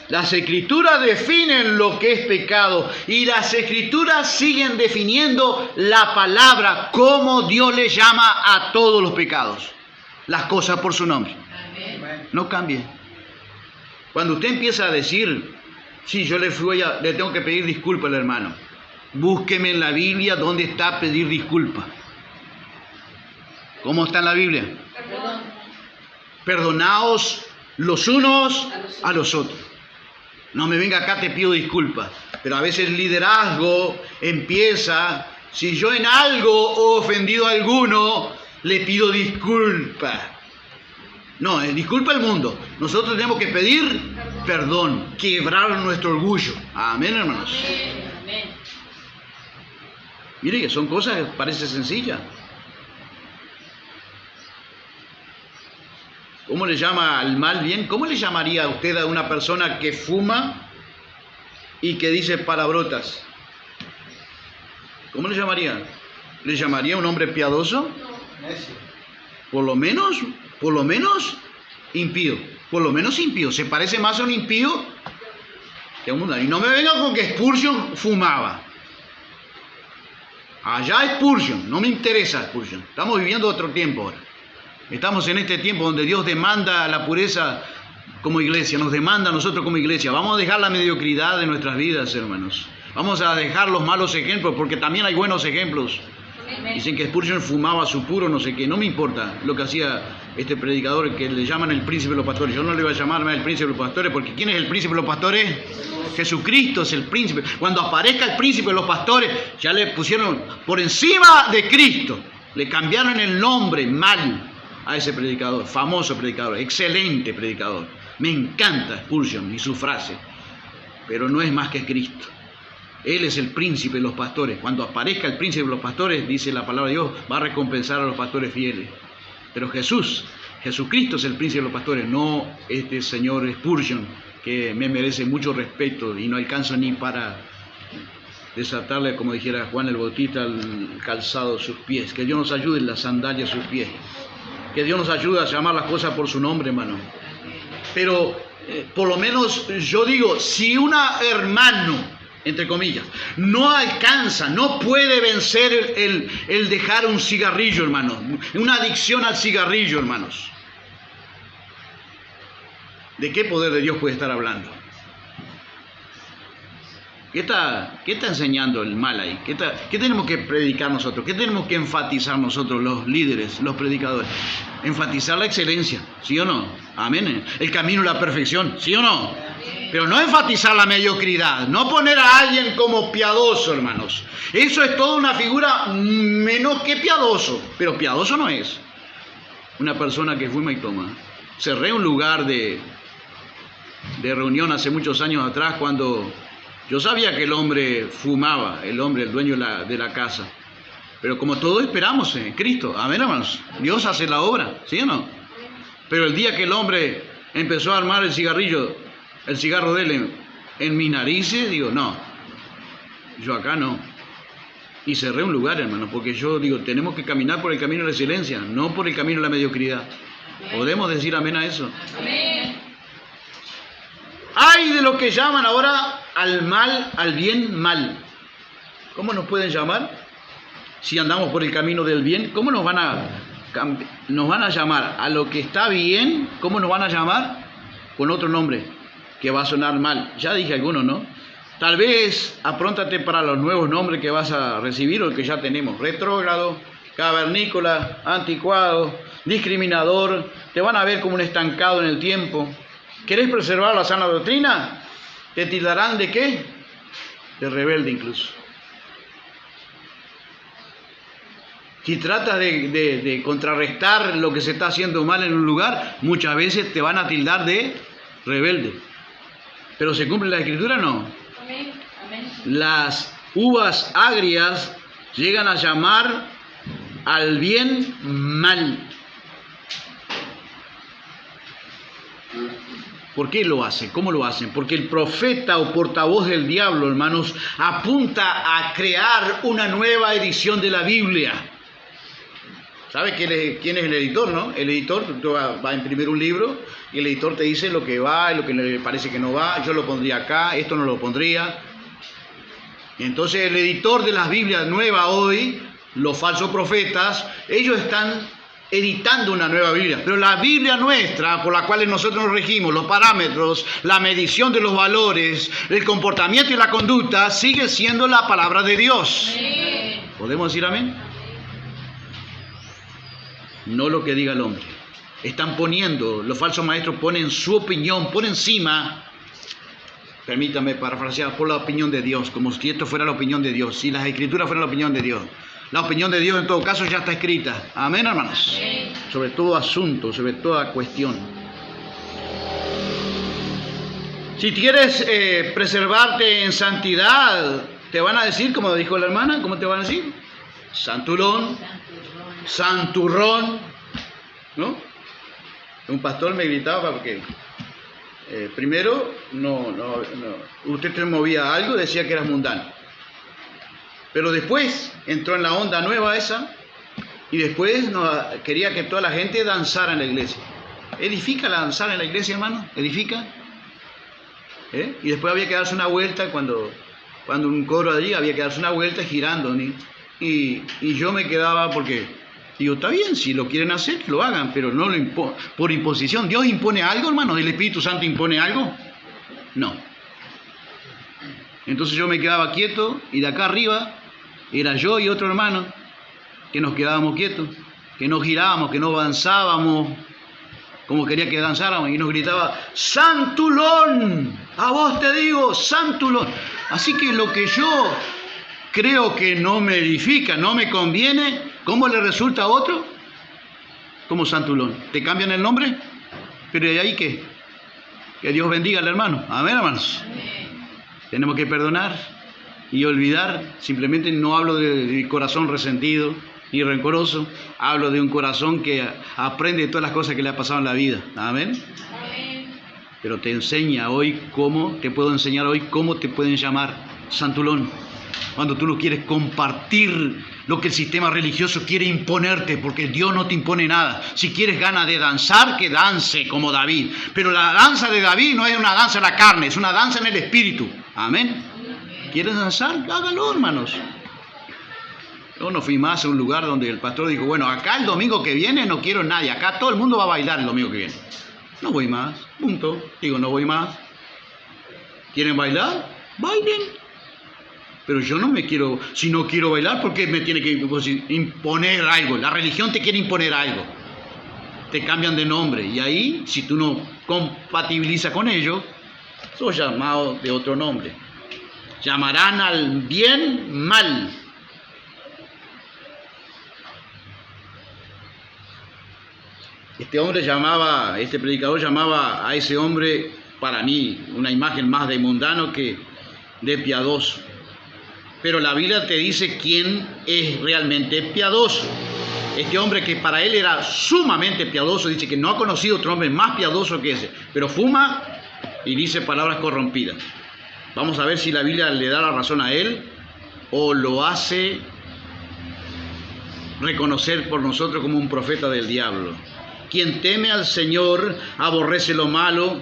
Las Escrituras definen lo que es pecado y las Escrituras siguen definiendo la palabra, cómo Dios le llama a todos los pecados, las cosas por su nombre. No cambie. Cuando usted empieza a decir, sí, yo le tengo que pedir disculpas al hermano, búsqueme en la Biblia dónde está pedir disculpas. ¿Cómo está en la Biblia? Perdón. Perdonaos los unos a los otros. No me venga acá, te pido disculpas. Pero a veces el liderazgo empieza, si yo en algo he ofendido a alguno, le pido disculpas. No, disculpa al mundo. Nosotros tenemos que pedir perdón, quebrar nuestro orgullo. Amén, hermanos. Amén. Mire que son cosas que parecen sencillas. ¿Cómo le llama al mal bien? ¿Cómo le llamaría a usted a una persona que fuma y que dice palabrotas? ¿Cómo le llamaría? ¿Le llamaría un hombre piadoso? Por lo menos impío. Por lo menos impío. Se parece más a un impío que a un mundano. Y no me venga con que Spurgeon fumaba. Allá Spurgeon. No me interesa Spurgeon. Estamos viviendo otro tiempo ahora. Estamos en este tiempo donde Dios demanda la pureza como iglesia, nos demanda a nosotros como iglesia. Vamos a dejar la mediocridad de nuestras vidas, hermanos. Vamos a dejar los malos ejemplos, porque también hay buenos ejemplos. Dicen que Spurgeon fumaba su puro, no sé qué. No me importa lo que hacía este predicador que le llaman el príncipe de los pastores. Yo no le voy a llamar más el príncipe de los pastores, porque ¿quién es el príncipe de los pastores? Jesucristo es el príncipe. Cuando aparezca el príncipe de los pastores, ya le pusieron por encima de Cristo. Le cambiaron el nombre mal a ese predicador, famoso predicador, excelente predicador. Me encanta Spurgeon y su frase, pero no es más que Cristo. Él es el príncipe de los pastores. Cuando aparezca el príncipe de los pastores, dice la palabra de Dios, va a recompensar a los pastores fieles. Pero Jesucristo es el príncipe de los pastores, no este señor Spurgeon, que me merece mucho respeto y no alcanzo ni para desatarle, como dijera Juan el Bautista, el calzado de sus pies. Que Dios nos ayude en las sandalias de sus pies. Que Dios nos ayude a llamar las cosas por su nombre, hermano. Pero por lo menos yo digo, si un hermano, entre comillas, no alcanza, no puede vencer el dejar un cigarrillo, hermanos, una adicción al cigarrillo, hermanos, ¿de qué poder de Dios puede estar hablando? ¿Qué está enseñando el mal ahí? ¿Qué tenemos que predicar nosotros? ¿Qué tenemos que enfatizar nosotros, los líderes, los predicadores? Enfatizar la excelencia, ¿sí o no? Amén. El camino a la perfección, ¿sí o no? Pero no enfatizar la mediocridad, no poner a alguien como piadoso, hermanos. Eso es toda una figura menos que piadoso, pero piadoso no es. Una persona que fuma y toma. Cerré un lugar de reunión hace muchos años atrás cuando yo sabía que el hombre fumaba, el dueño de la casa. Pero como todos esperamos en Cristo, amén, hermanos. Dios hace la obra, ¿sí o no? Pero el día que el hombre empezó a armar el cigarro de él en mis narices, digo, no, yo acá no. Y cerré un lugar, hermano, porque yo digo, tenemos que caminar por el camino de la excelencia, no por el camino de la mediocridad. ¿Podemos decir amén a eso? Amén. Hay de lo que llaman ahora al mal, al bien, mal. ¿Cómo nos pueden llamar? Si andamos por el camino del bien, ¿cómo nos van a llamar? A lo que está bien, ¿cómo nos van a llamar? Con otro nombre, que va a sonar mal. Ya dije algunos, ¿no? Tal vez apróntate para los nuevos nombres que vas a recibir o que ya tenemos. Retrógrado, cavernícola, anticuado, discriminador. Te van a ver como un estancado en el tiempo. ¿Querés preservar la sana doctrina? ¿Te tildarán de qué? De rebelde incluso. Si tratas de contrarrestar lo que se está haciendo mal en un lugar, muchas veces te van a tildar de rebelde. ¿Pero se cumple la Escritura? No. Amén. Amén. Las uvas agrias llegan a llamar al bien mal. ¿Por qué lo hacen? ¿Cómo lo hacen? Porque el profeta o portavoz del diablo, hermanos, apunta a crear una nueva edición de la Biblia. ¿Sabe quién es el editor, no? El editor va a imprimir un libro y el editor te dice lo que va y lo que le parece que no va. Yo lo pondría acá, esto no lo pondría. Y entonces el editor de las Biblias nuevas hoy, los falsos profetas, ellos están editando una nueva Biblia, pero la Biblia nuestra, por la cual nosotros nos regimos, los parámetros, la medición de los valores, el comportamiento y la conducta, sigue siendo la palabra de Dios. Amén. ¿Podemos decir amén? No lo que diga el hombre. Están poniendo, los falsos maestros ponen su opinión por encima, permítame parafrasear, por la opinión de Dios, como si esto fuera la opinión de Dios, si las Escrituras fueran la opinión de Dios. La opinión de Dios en todo caso ya está escrita. Amén, hermanos. Amén. Sobre todo asunto, sobre toda cuestión. Si quieres preservarte en santidad, te van a decir, como dijo la hermana, ¿cómo te van a decir? Santulón, santurrón, ¿no? Un pastor me gritaba porque primero usted te movía algo, decía que eras mundano. Pero después entró en la onda nueva esa y después quería que toda la gente danzara en la iglesia. ¿Edifica la danzar en la iglesia, hermano? ¿Edifica? Y después había que darse una vuelta cuando un coro allí había que darse una vuelta girando. Y yo me quedaba porque, digo, está bien, si lo quieren hacer, que lo hagan, pero no por imposición. ¿Dios impone algo, hermano? ¿El Espíritu Santo impone algo? No. Entonces yo me quedaba quieto y de acá arriba era yo y otro hermano que nos quedábamos quietos, que no girábamos, que no avanzábamos como quería que danzáramos y nos gritaba, ¡Santulón! A vos te digo, Santulón. Así que lo que yo creo que no me edifica, no me conviene, ¿cómo le resulta a otro? Como Santulón. ¿Te cambian el nombre? Pero ¿de ahí qué? Que Dios bendiga al hermano. Amén, hermanos. Tenemos que perdonar y olvidar. Simplemente no hablo de corazón resentido ni rencoroso. Hablo de un corazón que aprende de todas las cosas que le ha pasado en la vida. Amén. Amén. Pero te enseña hoy cómo, te puedo enseñar hoy cómo te pueden llamar Santulón. Cuando tú no quieres compartir lo que el sistema religioso quiere imponerte, porque Dios no te impone nada. Si quieres ganas de danzar, que dance como David. Pero la danza de David no es una danza en la carne, es una danza en el espíritu. Amén. ¿Quieres danzar? Hágalo, hermanos. Yo no fui más a un lugar donde el pastor dijo, bueno, acá el domingo que viene no quiero nadie, acá todo el mundo va a bailar el domingo que viene. No voy más, punto. Digo, no voy más. ¿Quieren bailar? Bailen. Pero yo no me quiero, si no quiero bailar, ¿por qué me tiene que imponer algo? La religión te quiere imponer algo. Te cambian de nombre. Y ahí, si tú no compatibilizas con ello, sos llamado de otro nombre. Llamarán al bien mal. Este predicador llamaba a ese hombre, para mí, una imagen más de mundano que de piadoso. Pero la Biblia te dice quién es realmente piadoso. Este hombre que para él era sumamente piadoso, dice que no ha conocido otro hombre más piadoso que ese, pero fuma y dice palabras corrompidas. Vamos a ver si la Biblia le da la razón a él o lo hace reconocer por nosotros como un profeta del diablo. Quien teme al Señor aborrece lo malo.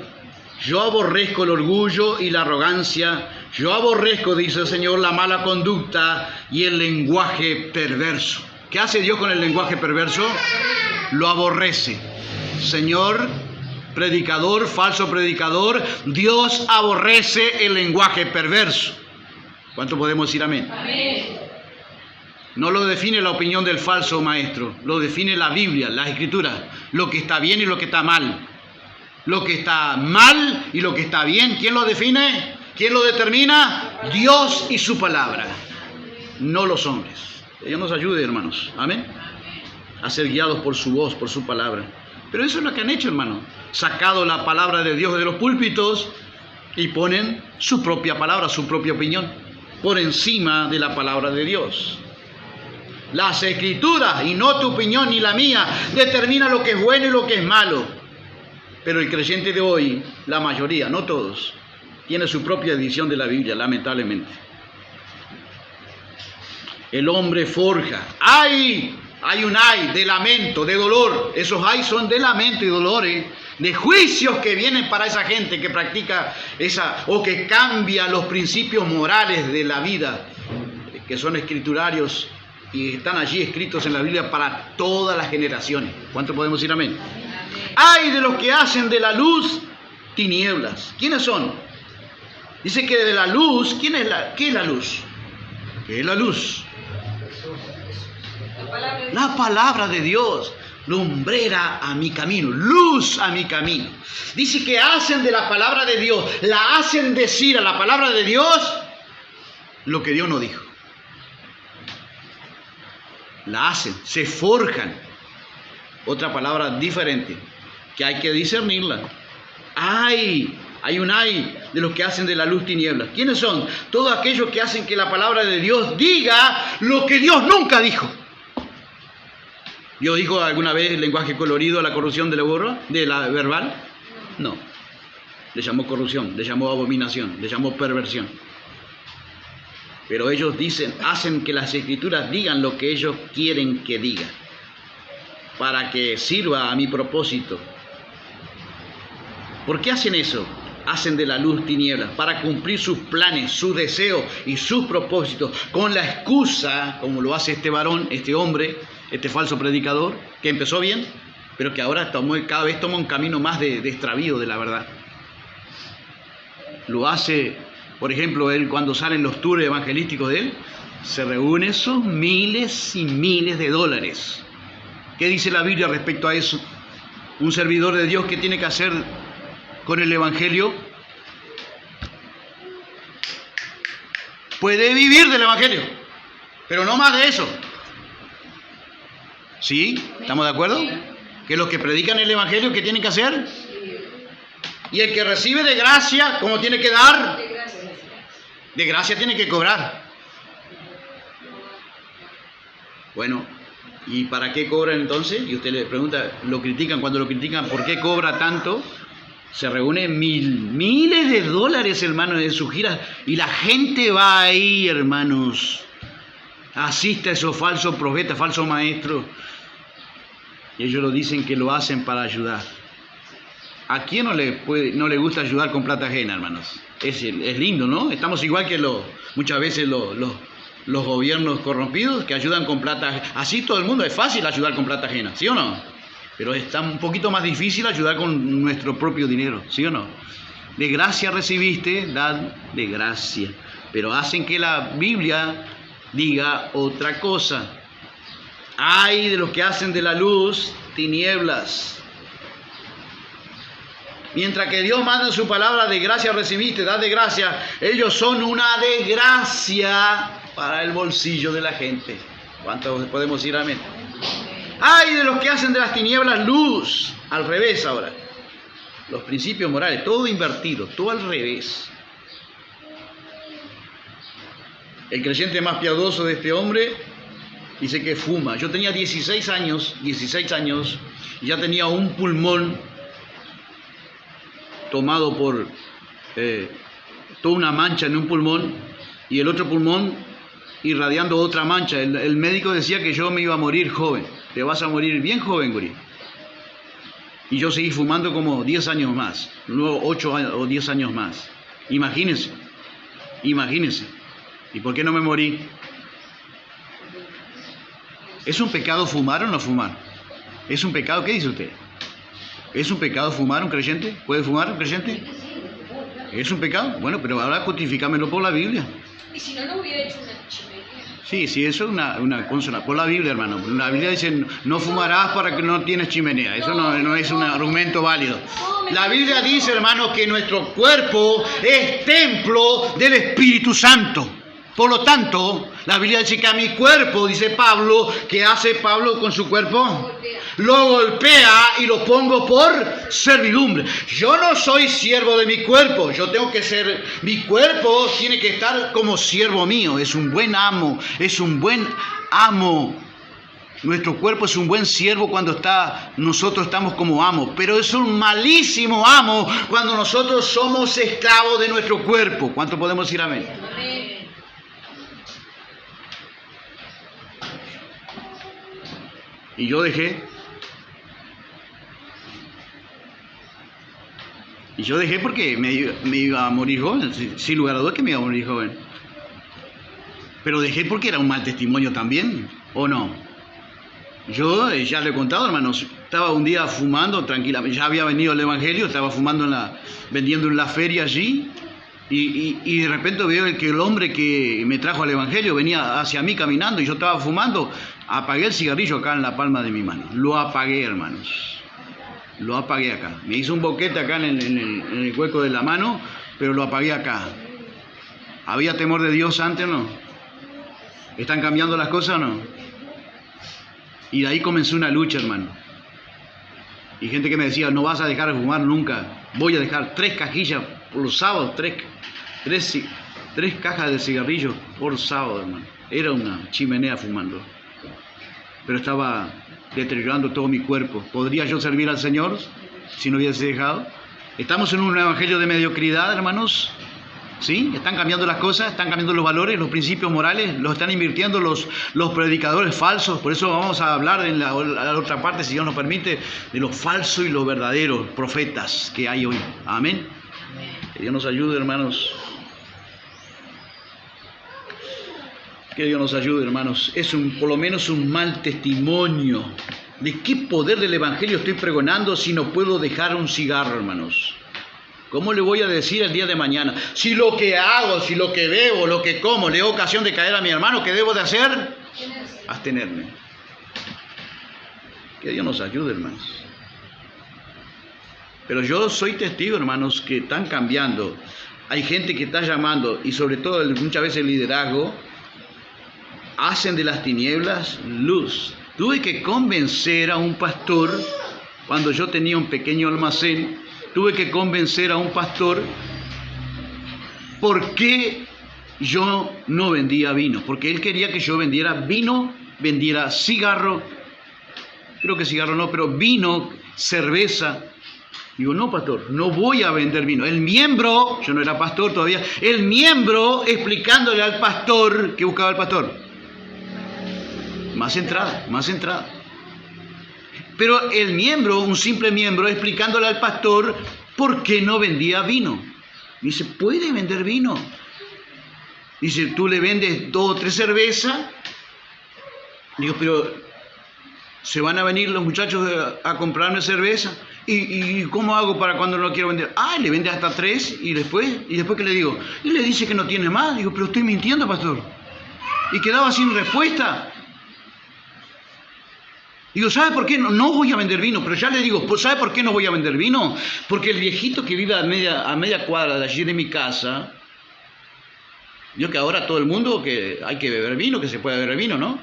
Yo aborrezco el orgullo y la arrogancia. Yo aborrezco, dice el Señor, la mala conducta y el lenguaje perverso. ¿Qué hace Dios con el lenguaje perverso? Lo aborrece. Señor, predicador, falso predicador, Dios aborrece el lenguaje perverso. ¿Cuánto podemos decir amén? Amén. No lo define la opinión del falso maestro, lo define la Biblia, las Escrituras, lo que está bien y lo que está mal. Lo que está mal y lo que está bien, ¿quién lo define? ¿Quién lo determina? Dios y su palabra, no los hombres. Dios nos ayude, hermanos, amén, a ser guiados por su voz, por su palabra. Pero eso es lo que han hecho, hermanos, sacado la palabra de Dios de los púlpitos y ponen su propia palabra, su propia opinión, por encima de la palabra de Dios. Las Escrituras, y no tu opinión ni la mía, determina lo que es bueno y lo que es malo. Pero el creyente de hoy, la mayoría, no todos, tiene su propia edición de la Biblia, lamentablemente. El hombre forja. ¡Ay! Hay un ay de lamento, de dolor. Esos ay son de lamento y dolor, de juicios que vienen para esa gente que practica esa o que cambia los principios morales de la vida, que son escriturarios y están allí escritos en la Biblia para todas las generaciones. ¿Cuánto podemos decir amén? Ay de los que hacen de la luz tinieblas. ¿Quiénes son? Dice que de la luz, ¿qué es la luz? ¿Qué es la luz? La palabra de Dios, lumbrera a mi camino, luz a mi camino. Dice que hacen de la palabra de Dios, la hacen decir a la palabra de Dios lo que Dios no dijo. La hacen, se forjan. Otra palabra diferente, que hay que discernirla. Hay un ay de los que hacen de la luz tinieblas. ¿Quiénes son? Todos aquellos que hacen que la palabra de Dios diga lo que Dios nunca dijo. ¿Dios dijo alguna vez el lenguaje colorido a la corrupción de la verbal? No. Le llamó corrupción, le llamó abominación, le llamó perversión. Pero ellos hacen que las Escrituras digan lo que ellos quieren que diga, para que sirva a mi propósito. ¿Por qué hacen eso? Hacen de la luz tinieblas, para cumplir sus planes, sus deseos y sus propósitos, con la excusa, como lo hace este varón, este hombre, este falso predicador, que empezó bien, pero que ahora cada vez toma un camino más de extravío de la verdad. Lo hace, por ejemplo, él cuando salen los tours evangelísticos de él, se reúnen sus miles y miles de dólares. ¿Qué dice la Biblia respecto a eso? Un servidor de Dios, ¿qué tiene que hacer con el Evangelio? Puede vivir del Evangelio, pero no más de eso. ¿Sí? ¿Estamos de acuerdo? Que los que predican el Evangelio, ¿qué tienen que hacer? Y el que recibe de gracia, ¿cómo tiene que dar? De gracia tiene que cobrar. Bueno, ¿y para qué cobran entonces? Y usted le pregunta, lo critican, cuando lo critican, ¿por qué cobra tanto? Se reúnen miles de dólares, hermanos, en sus giras. Y la gente va ahí, hermanos. Asiste a esos falsos profetas, falsos maestros. Y ellos lo dicen que lo hacen para ayudar. ¿A quién no le gusta ayudar con plata ajena, hermanos? Es lindo, ¿no? Estamos igual que muchas veces los gobiernos corrompidos que ayudan con plata ajena. Así todo el mundo, es fácil ayudar con plata ajena, ¿sí o no? Pero está un poquito más difícil ayudar con nuestro propio dinero, ¿sí o no? De gracia recibiste, dad de gracia. Pero hacen que la Biblia diga otra cosa. Ay de los que hacen de la luz tinieblas. Mientras que Dios manda su palabra, de gracia recibiste, dad de gracia, ellos son una desgracia para el bolsillo de la gente. ¿Cuántos podemos decir amén? Ay de los que hacen de las tinieblas luz. Al revés ahora. Los principios morales, todo invertido, todo al revés. El creyente más piadoso de este hombre dice que fuma. Yo tenía 16 años, y ya tenía un pulmón tomado por toda una mancha en un pulmón y el otro pulmón irradiando otra mancha. El médico decía que yo me iba a morir joven. Te vas a morir bien joven, gurí. Y yo seguí fumando como 10 años más, luego 8 o 10 años más. Imagínense. ¿Y por qué no me morí? ¿Es un pecado fumar o no fumar? ¿Es un pecado? ¿Qué dice usted? ¿Es un pecado fumar un creyente? ¿Puede fumar un creyente? ¿Es un pecado? Bueno, pero ahora justificámelo por la Biblia. Y si no, no hubiera hecho una chimenea. Sí, eso es una consona. Por la Biblia, hermano. La Biblia dice, no fumarás para que no tienes chimenea. Eso no es un argumento válido. La Biblia dice, hermano, que nuestro cuerpo es templo del Espíritu Santo. Por lo tanto, la Biblia dice que a mi cuerpo, dice Pablo, ¿qué hace Pablo con su cuerpo? Lo golpea y lo pongo por servidumbre. Yo no soy siervo de mi cuerpo, mi cuerpo tiene que estar como siervo mío, es un buen amo. Nuestro cuerpo es un buen siervo cuando nosotros estamos como amos, pero es un malísimo amo cuando nosotros somos esclavos de nuestro cuerpo. ¿Cuánto podemos decir amén? Amén. Y yo dejé porque me iba a morir joven, sin lugar a dudas que me iba a morir joven. Pero dejé porque era un mal testimonio también, ¿o no? Yo ya le he contado, hermanos, estaba un día fumando tranquilamente, ya había venido el Evangelio, estaba fumando vendiendo en la feria allí, y de repente veo que el hombre que me trajo al Evangelio venía hacia mí caminando y yo estaba fumando. Apagué el cigarrillo acá en la palma de mi mano. Lo apagué, hermanos. Lo apagué acá. Me hizo un boquete acá en el hueco de la mano, pero lo apagué acá. ¿Había temor de Dios antes o no? ¿Están cambiando las cosas o no? Y de ahí comenzó una lucha, hermano. Y gente que me decía, no vas a dejar de fumar nunca. Voy a dejar 3 cajillas por los sábados, 3 cajas de cigarrillos por sábado, hermano. Era una chimenea fumando. Pero estaba deteriorando todo mi cuerpo. ¿Podría yo servir al Señor si no hubiese dejado? Estamos en un evangelio de mediocridad, hermanos. ¿Sí? Están cambiando las cosas, están cambiando los valores, los principios morales, los están invirtiendo los predicadores falsos. Por eso vamos a hablar en la otra parte, si Dios nos permite, de los falsos y los verdaderos profetas que hay hoy. Amén. Que Dios nos ayude, hermanos. Que Dios nos ayude, hermanos. Es por lo menos un mal testimonio. ¿De qué poder del Evangelio estoy pregonando si no puedo dejar un cigarro, hermanos? ¿Cómo le voy a decir el día de mañana? Si lo que hago, si lo que bebo, lo que como, le da ocasión de caer a mi hermano, ¿qué debo de hacer? Abstenerme. Que Dios nos ayude, hermanos. Pero yo soy testigo, hermanos, que están cambiando. Hay gente que está llamando, y sobre todo muchas veces el liderazgo, hacen de las tinieblas luz. Tuve que convencer a un pastor, cuando yo tenía un pequeño almacén, tuve que convencer a un pastor por qué yo no vendía vino. Porque él quería que yo vendiera vino, vendiera cigarro, creo que cigarro no, pero vino, cerveza, Digo, no, pastor, no voy a vender vino. El miembro, yo no era pastor todavía, el miembro explicándole al pastor, ¿qué buscaba el pastor? Más entrada, más entrada. Pero el miembro, un simple miembro, explicándole al pastor por qué no vendía vino. Dice, ¿puede vender vino? Dice, tú le vendes 2 o 3 cervezas. Digo, pero se van a venir los muchachos a comprarme cerveza. ¿Y cómo hago para cuando no quiero vender? Ah, le vende hasta 3 y después ¿qué le digo? Y le dice que no tiene más. Digo, pero estoy mintiendo, pastor. Y quedaba sin respuesta. Digo, ¿sabe por qué? No voy a vender vino, pero ya le digo, ¿sabe por qué no voy a vender vino? Porque el viejito que vive a media cuadra de allí de mi casa, yo que ahora todo el mundo que hay que beber vino, que se puede beber vino, ¿no?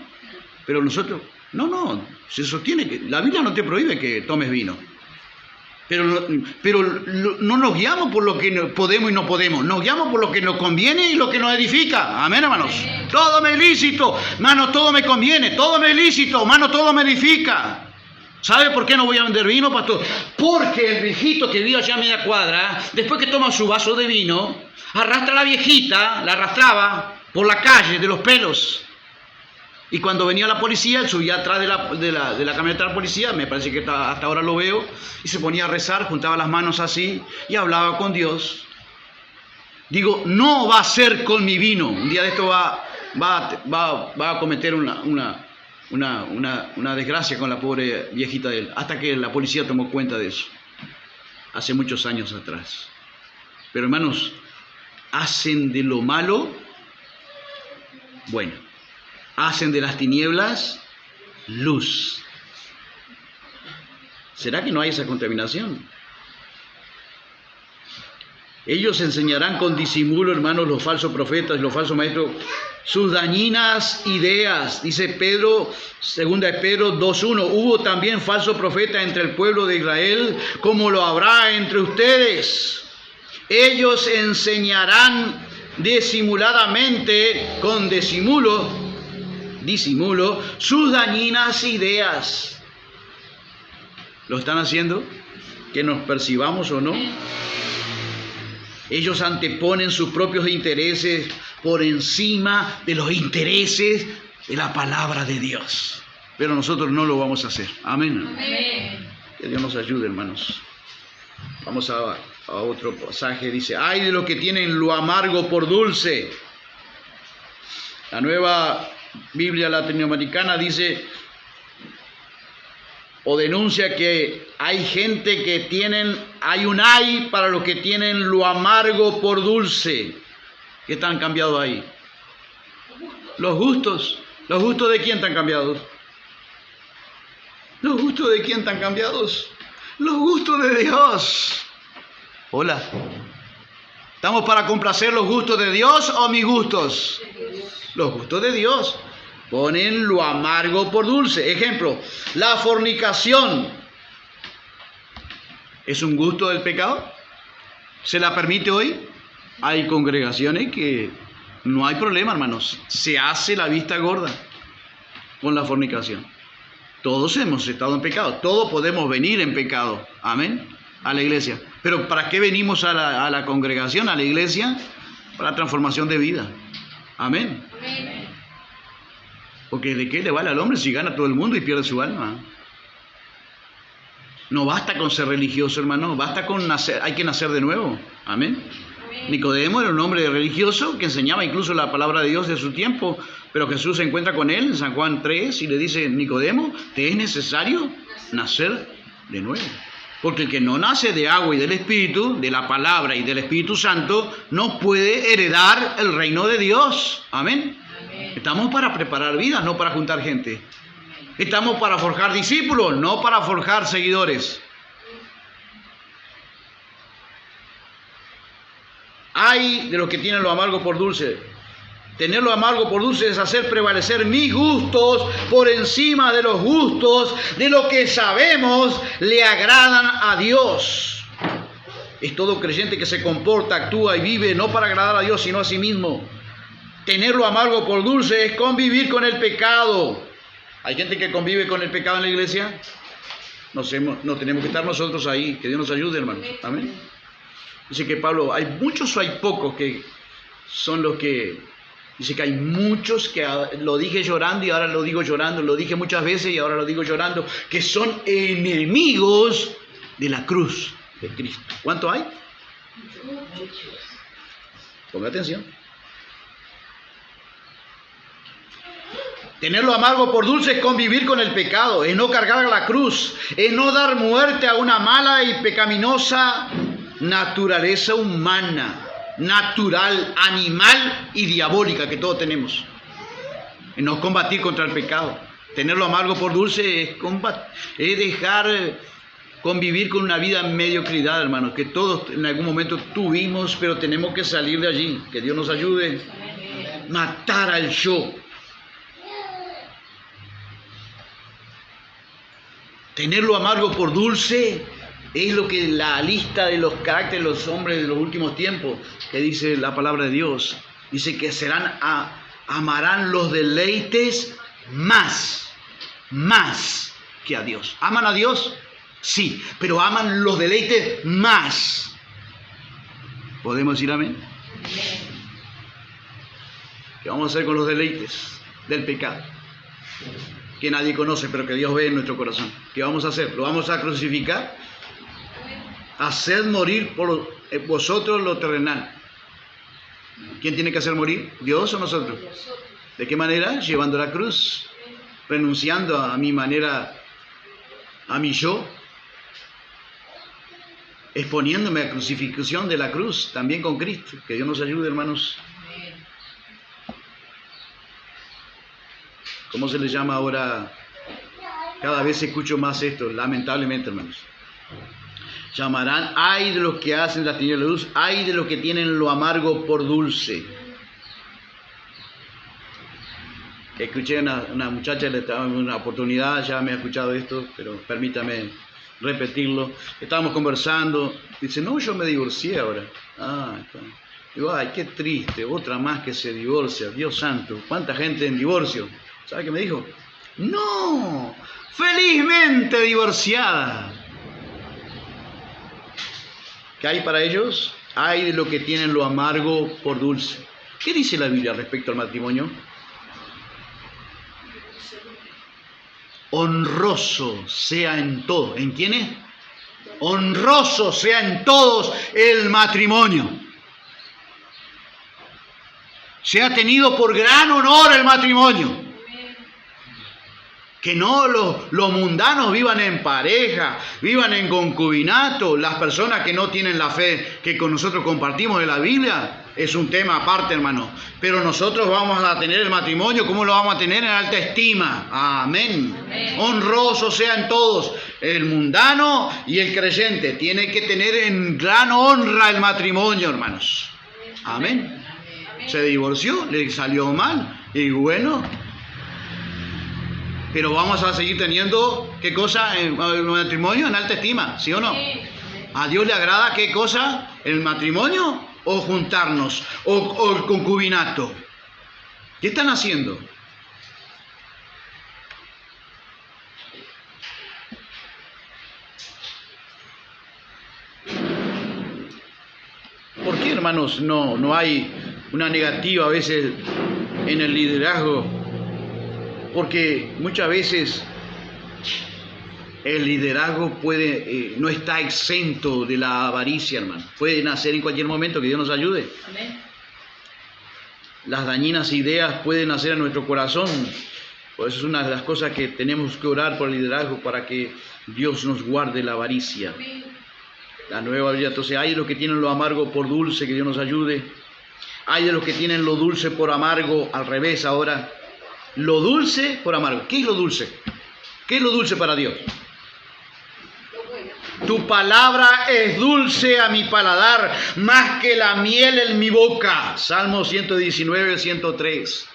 Pero nosotros, no, se sostiene que la Biblia no te prohíbe que tomes vino. Pero no nos guiamos por lo que podemos y no podemos, nos guiamos por lo que nos conviene y lo que nos edifica. Amén, hermanos. Todo me es lícito, hermano, todo me conviene, todo me es lícito, hermano, todo me edifica. ¿Sabe por qué no voy a vender vino, pastor? Porque el viejito que vive allá a media cuadra, después que toma su vaso de vino, arrastra a la viejita, la arrastraba por la calle de los pelos. Y cuando venía la policía, él subía atrás de la camioneta de la policía, me parece que hasta ahora lo veo, y se ponía a rezar, juntaba las manos así y hablaba con Dios. Digo, no va a ser con mi vino. Un día de esto va a cometer una desgracia con la pobre viejita de él, hasta que la policía tomó cuenta de eso, hace muchos años atrás. Pero hermanos, hacen de lo malo bueno. Hacen de las tinieblas luz. ¿Será que no hay esa contaminación? Ellos enseñarán con disimulo, hermanos, los falsos profetas, los falsos maestros, sus dañinas ideas. Dice Pedro, 2 de Pedro 2:1, hubo también falso profeta entre el pueblo de Israel, como lo habrá entre ustedes. Ellos enseñarán disimuladamente, con disimulo, sus dañinas ideas. ¿Lo están haciendo? Que nos percibamos o no. Ellos anteponen sus propios intereses por encima de los intereses de la palabra de Dios. Pero nosotros no lo vamos a hacer. Amén. Amén. Que Dios nos ayude, hermanos. Vamos a otro pasaje. Dice, ay de los que tienen lo amargo por dulce. La Nueva Biblia Latinoamericana dice o denuncia que hay gente que hay un ay para los que tienen lo amargo por dulce. ¿Qué están cambiados ahí? Los gustos. ¿Los gustos de quién están cambiados? ¿Los gustos de quién están cambiados? Los gustos de Dios. Hola. ¿Estamos para complacer los gustos de Dios o mis gustos? Los gustos de Dios. Ponen lo amargo por dulce. Ejemplo, la fornicación. ¿Es un gusto del pecado? ¿Se la permite hoy? Hay congregaciones que no hay problema, hermanos. Se hace la vista gorda con la fornicación. Todos hemos estado en pecado. Todos podemos venir en pecado. Amén. A la iglesia. Pero ¿para qué venimos a la congregación, a la iglesia? Para la transformación de vida. Amén. Amén. Porque ¿de qué le vale al hombre si gana todo el mundo y pierde su alma? No basta con ser religioso, hermano. Basta con nacer. Hay que nacer de nuevo. Amén. Amén. Nicodemo era un hombre religioso que enseñaba incluso la palabra de Dios de su tiempo. Pero Jesús se encuentra con él en San Juan 3 y le dice, Nicodemo, ¿te es necesario nacer de nuevo? Porque el que no nace de agua y del Espíritu, de la palabra y del Espíritu Santo, no puede heredar el reino de Dios. Amén. Estamos para preparar vidas, no para juntar gente. Estamos para forjar discípulos, no para forjar seguidores. Ay de los que tienen lo amargo por dulce. Tener lo amargo por dulce es hacer prevalecer mis gustos por encima de los gustos de lo que sabemos le agradan a Dios. Es todo creyente que se comporta, actúa y vive no para agradar a Dios, sino a sí mismo. Tener lo amargo por dulce es convivir con el pecado. ¿Hay gente que convive con el pecado en la iglesia? no tenemos que estar nosotros ahí. Que Dios nos ayude, hermanos. Amén. Dice que Pablo, hay muchos o hay pocos que son los que... Dice que hay muchos que lo dije llorando y ahora lo digo llorando, lo dije muchas veces y ahora lo digo llorando, que son enemigos de la cruz de Cristo. ¿Cuánto hay? Ponga atención. Tener lo amargo por dulce es convivir con el pecado, es no cargar la cruz, es no dar muerte a una mala y pecaminosa naturaleza humana, natural, animal y diabólica que todos tenemos. Es no combatir contra el pecado. Tener lo amargo por dulce es dejar convivir con una vida en mediocridad, hermanos, que todos en algún momento tuvimos, pero tenemos que salir de allí. Que Dios nos ayude. Matar al yo. Tener lo amargo por dulce es lo que la lista de los caracteres de los hombres de los últimos tiempos, que dice la palabra de Dios, dice que amarán los deleites más que a Dios. ¿Aman a Dios? Sí, pero aman los deleites más. ¿Podemos decir amén? ¿Qué vamos a hacer con los deleites del pecado? Que nadie conoce, pero que Dios ve en nuestro corazón. ¿Qué vamos a hacer? ¿Lo vamos a crucificar? Haced morir por vosotros lo terrenal. ¿Quién tiene que hacer morir? ¿Dios o nosotros? ¿De qué manera? Llevando la cruz, renunciando a mi manera, a mi yo, exponiéndome a crucifixión de la cruz, también con Cristo. Que Dios nos ayude, hermanos. ¿Cómo se le llama ahora? Cada vez escucho más esto, lamentablemente, hermanos. Llamarán, ay de los que hacen las tinieblas de luz, ay de los que tienen lo amargo por dulce. Escuché a una muchacha, le estaba dando una oportunidad, ya me ha escuchado esto, pero permítame repetirlo. Estábamos conversando, dice, no, yo me divorcié ahora. Digo, ay, qué triste, otra más que se divorcia, Dios santo, ¿cuánta gente en divorcio? ¿Sabe qué me dijo? No, felizmente divorciada. ¿Qué hay para ellos? Hay de lo que tienen lo amargo por dulce. ¿Qué dice la Biblia respecto al matrimonio? Honroso sea en todo. ¿En quiénes? Honroso sea en todos el matrimonio. Sea tenido por gran honor el matrimonio. Que no los mundanos vivan en pareja, vivan en concubinato. Las personas que no tienen la fe que con nosotros compartimos de la Biblia, es un tema aparte, hermano. Pero nosotros vamos a tener el matrimonio, ¿cómo lo vamos a tener? En alta estima. Amén. Honrosos sean todos. El mundano y el creyente tiene que tener en gran honra el matrimonio, hermanos. Amén. Se divorció, le salió mal. Y bueno, pero vamos a seguir teniendo, ¿qué cosa? El matrimonio en alta estima, ¿sí o no? ¿A Dios le agrada qué cosa? ¿El matrimonio o juntarnos? ¿O el concubinato? ¿Qué están haciendo? ¿Por qué, hermanos, no hay una negativa a veces en el liderazgo? Porque muchas veces el liderazgo no está exento de la avaricia, hermano. Puede nacer en cualquier momento, que Dios nos ayude. Amén. Las dañinas ideas pueden nacer en nuestro corazón. Por eso es una de las cosas que tenemos que orar por el liderazgo, para que Dios nos guarde la avaricia. Amén. La nueva Biblia, entonces, hay de los que tienen lo amargo por dulce, que Dios nos ayude. Hay de los que tienen lo dulce por amargo, al revés ahora. Lo dulce por amargo. ¿Qué es lo dulce? ¿Qué es lo dulce para Dios? Tu palabra es dulce a mi paladar, más que la miel en mi boca. Salmo 119, 103.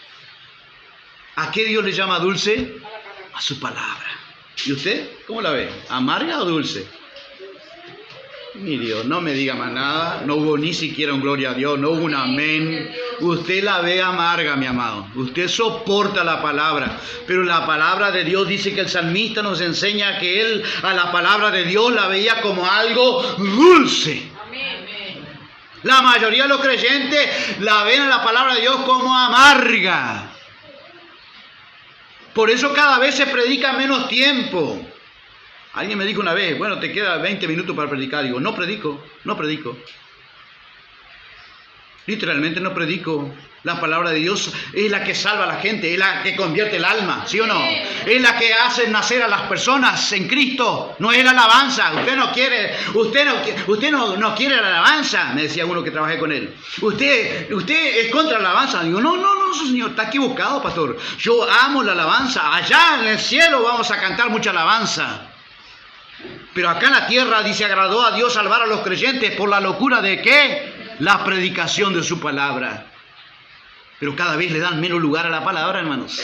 ¿A qué Dios le llama dulce? A su palabra. ¿Y usted cómo la ve? ¿Amarga o dulce? Mi Dios, no me diga más nada. No hubo ni siquiera un gloria a Dios, no hubo un amén. Usted la ve amarga, mi amado. Usted soporta la palabra. Pero la palabra de Dios dice que el salmista nos enseña que él a la palabra de Dios la veía como algo dulce. La mayoría de los creyentes la ven a la palabra de Dios como amarga. Por eso cada vez se predica menos tiempo. Alguien me dijo una vez, bueno, te queda 20 minutos para predicar. Digo, no predico. Literalmente no predico. La palabra de Dios es la que salva a la gente, es la que convierte el alma, ¿sí o no? Es la que hace nacer a las personas en Cristo, no es la alabanza. Usted no quiere la alabanza, me decía uno que trabajé con él. Usted es contra la alabanza. Digo, no, señor, está equivocado, pastor. Yo amo la alabanza. Allá en el cielo vamos a cantar mucha alabanza. Pero acá en la tierra dice, agradó a Dios salvar a los creyentes por la locura de ¿qué? La predicación de su palabra. Pero cada vez le dan menos lugar a la palabra, hermanos.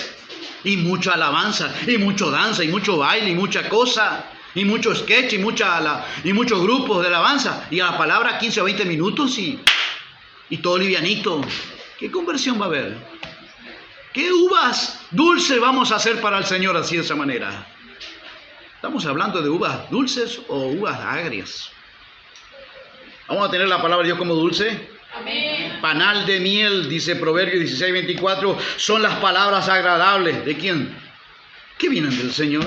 Y mucha alabanza, y mucho danza, y mucho baile, y mucha cosa, y mucho sketch, y muchos grupos de alabanza. Y a la palabra 15 o 20 minutos y todo livianito. ¿Qué conversión va a haber? ¿Qué uvas dulces vamos a hacer para el Señor así de esa manera? ¿Estamos hablando de uvas dulces o uvas agrias? ¿Vamos a tener la palabra de Dios como dulce? Amén. Panal de miel, dice Proverbios 16:24, son las palabras agradables. ¿De quién? ¿Qué vienen del Señor?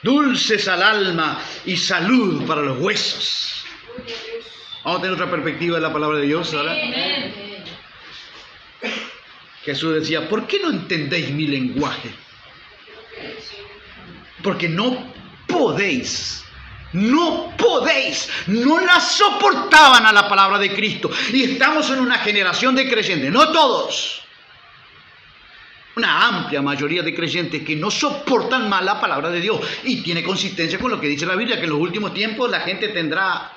Dulces al alma y salud para los huesos. Vamos a tener otra perspectiva de la palabra de Dios ahora. Amén. Jesús decía, ¿por qué no entendéis mi lenguaje? Porque no podéis, no la soportaban a la palabra de Cristo. Y estamos en una generación de creyentes, no todos, una amplia mayoría de creyentes que no soportan más la palabra de Dios. Y tiene consistencia con lo que dice la Biblia, que en los últimos tiempos la gente tendrá